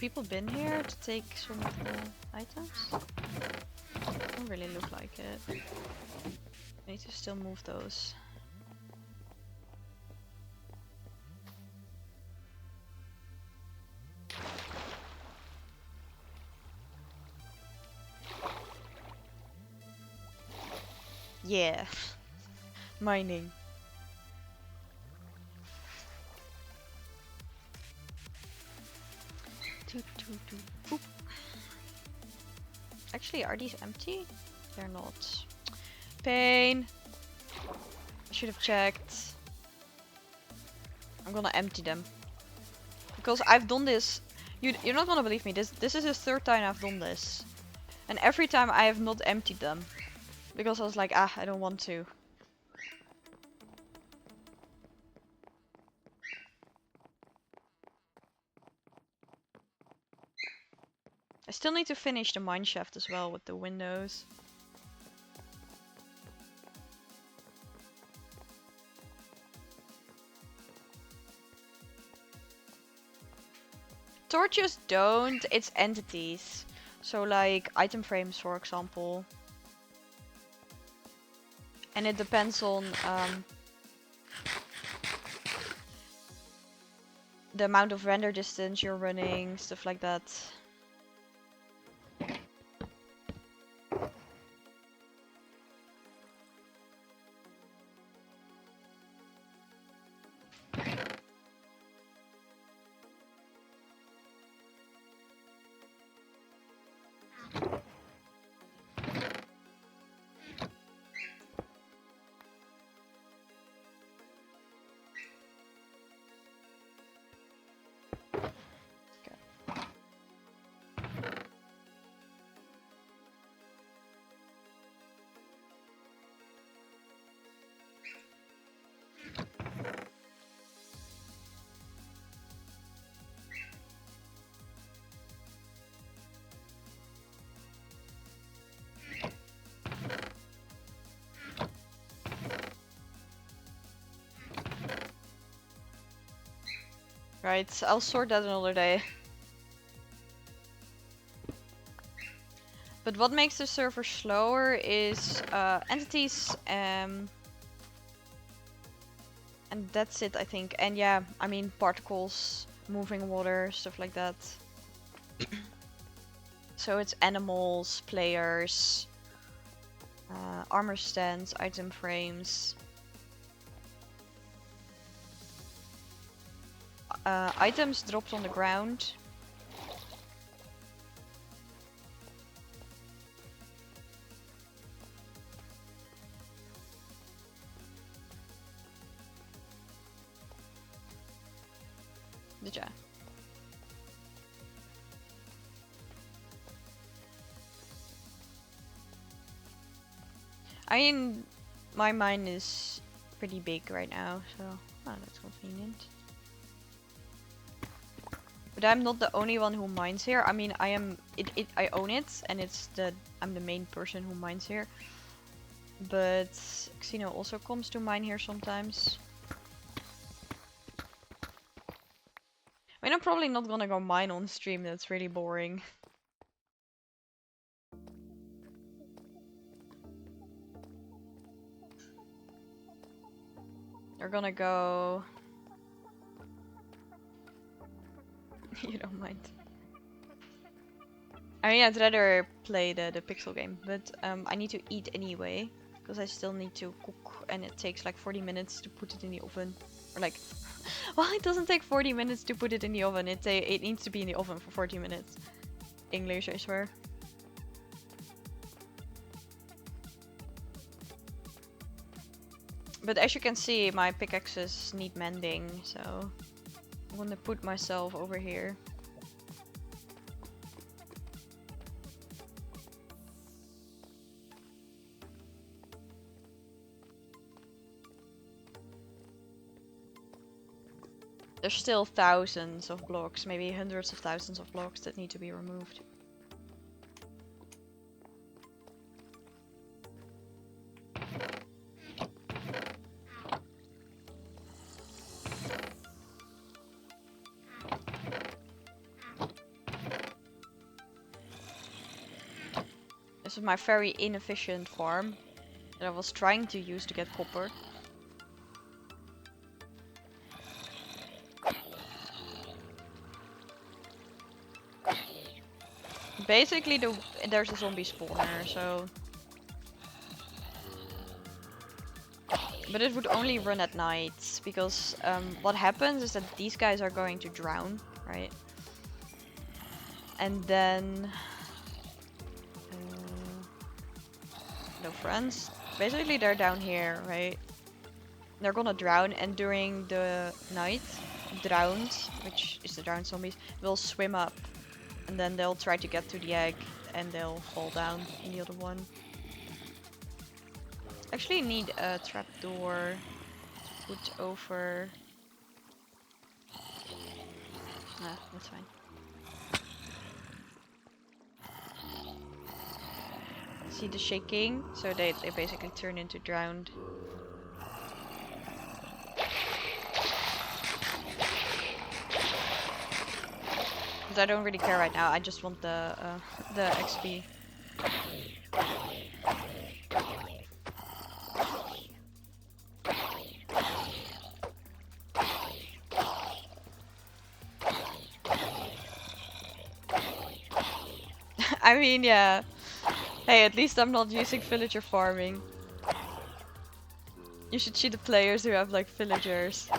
People been here to take some of the items? Don't really look like it. I need to still move those. Yeah. Mining. Oop. Actually, are these empty? They're not. Pain! I should have checked. I'm gonna empty them. Because I've done this. You're not gonna believe me. This is the third time I've done this. And every time I have not emptied them. Because I was like, ah, I don't want to. I still need to finish the mine shaft as well with the windows. Torches don't, it's entities. So like item frames, for example. And it depends on the amount of render distance you're running, stuff like that. Right, I'll sort that another day. But what makes the server slower is entities, and that's it, I think. And yeah, I mean particles, moving water, stuff like that. So it's animals, players, armor stands, item frames. Items dropped on the ground. Did ya? I mean, my mine is pretty big right now, so that's convenient. But I'm not the only one who mines here. I mean, I own it, and I'm the main person who mines here. But Xeno also comes to mine here sometimes. I mean, I'm probably not gonna go mine on stream. That's really boring. They're gonna go. You don't mind. I mean, I'd rather play the pixel game, but I need to eat anyway, because I still need to cook, and it takes like 40 minutes to put it in the oven. Or like, well, it doesn't take 40 minutes to put it in the oven. It needs to be in the oven for 40 minutes. English, I swear. But as you can see, my pickaxes need mending, so I'm gonna put myself over here. There's still thousands of blocks, maybe hundreds of thousands of blocks that need to be removed. This is my very inefficient farm that I was trying to use to get copper. Basically, there's a zombie spawner, so... But it would only run at night, because what happens is that these guys are going to drown, right? And then... no friends. Basically, they're down here, right? They're gonna drown, and during the night, drowned, which is the drowned zombies, will swim up. And then they'll try to get to the egg, and they'll fall down in the other one. Actually need a trapdoor to put over... Nah, that's fine. See the shaking? So they basically turn into drowned. Because I don't really care right now, I just want the XP. I mean, yeah. Hey, at least I'm not using villager farming. You should see the players who have like villagers.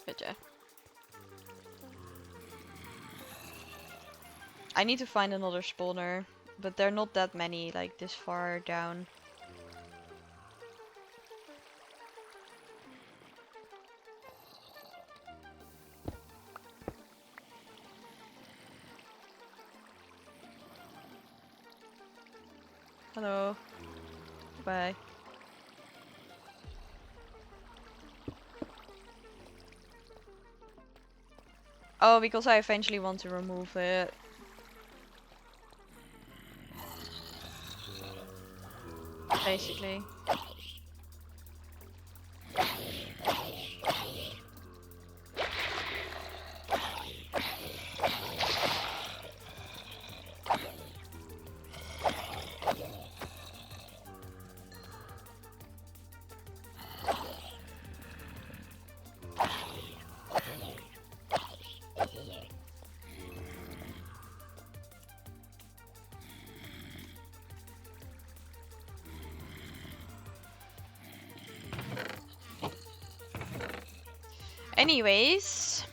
Gotcha. I need to find another spawner, but there are not that many like this far down. Hello. Bye. Oh, because I eventually want to remove it. Basically. Anyways,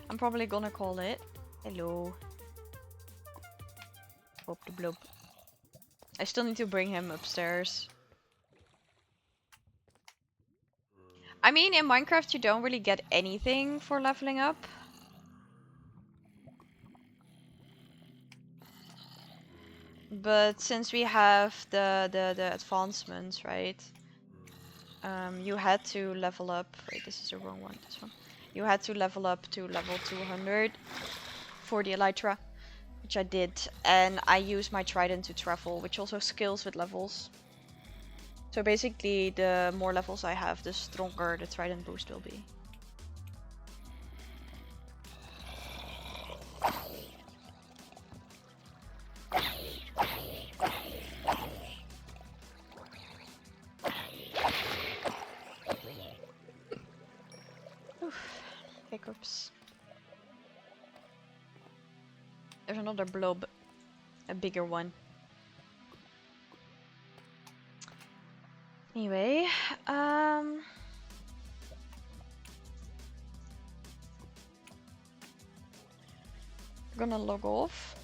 I'm probably gonna call it. Hello. Bob the blob. I still need to bring him upstairs. I mean, in Minecraft you don't really get anything for leveling up. But since we have the advancements, right? You had to level up. Wait, this is the wrong one. This one. You had to level up to level 200 for the elytra, which I did, and I used my trident to travel, which also scales with levels. So basically, the more levels I have, the stronger the trident boost will be. Oof. Hiccups. There's another blob. A bigger one. Anyway, I'm gonna log off.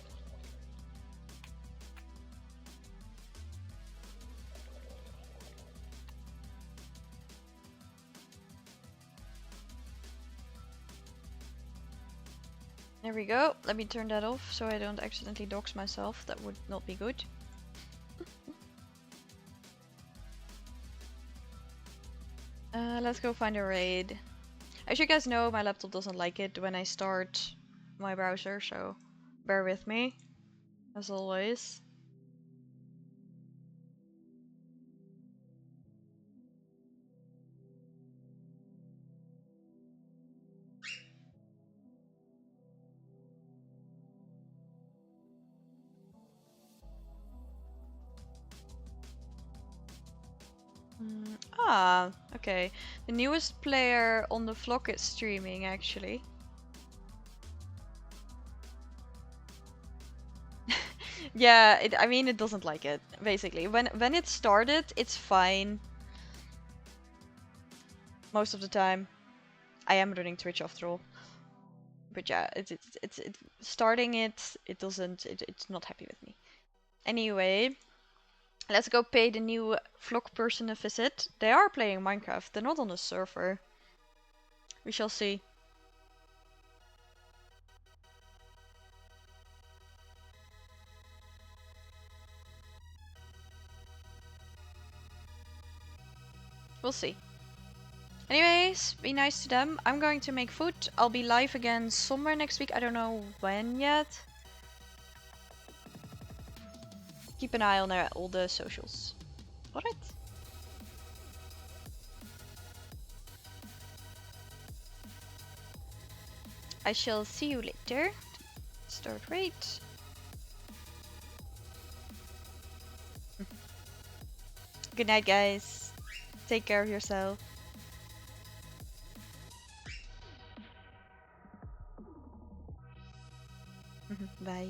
There we go. Let me turn that off so I don't accidentally dox myself. That would not be good. Let's go find a raid. As you guys know, my laptop doesn't like it when I start my browser, so bear with me, as always. Okay. The newest player on the Flock is streaming, actually. Yeah, I mean, it doesn't like it, basically. When it started, it's fine. Most of the time. I am running Twitch after all. But yeah, it's starting it doesn't, it's not happy with me. Anyway, let's go pay the new Flock person a visit. They are playing Minecraft, they're not on the server. We shall see. We'll see. Anyways, be nice to them. I'm going to make food. I'll be live again somewhere next week. I don't know when yet. Keep an eye on all the socials. Alright. I shall see you later. Start raid. Good night, guys. Take care of yourself. Bye.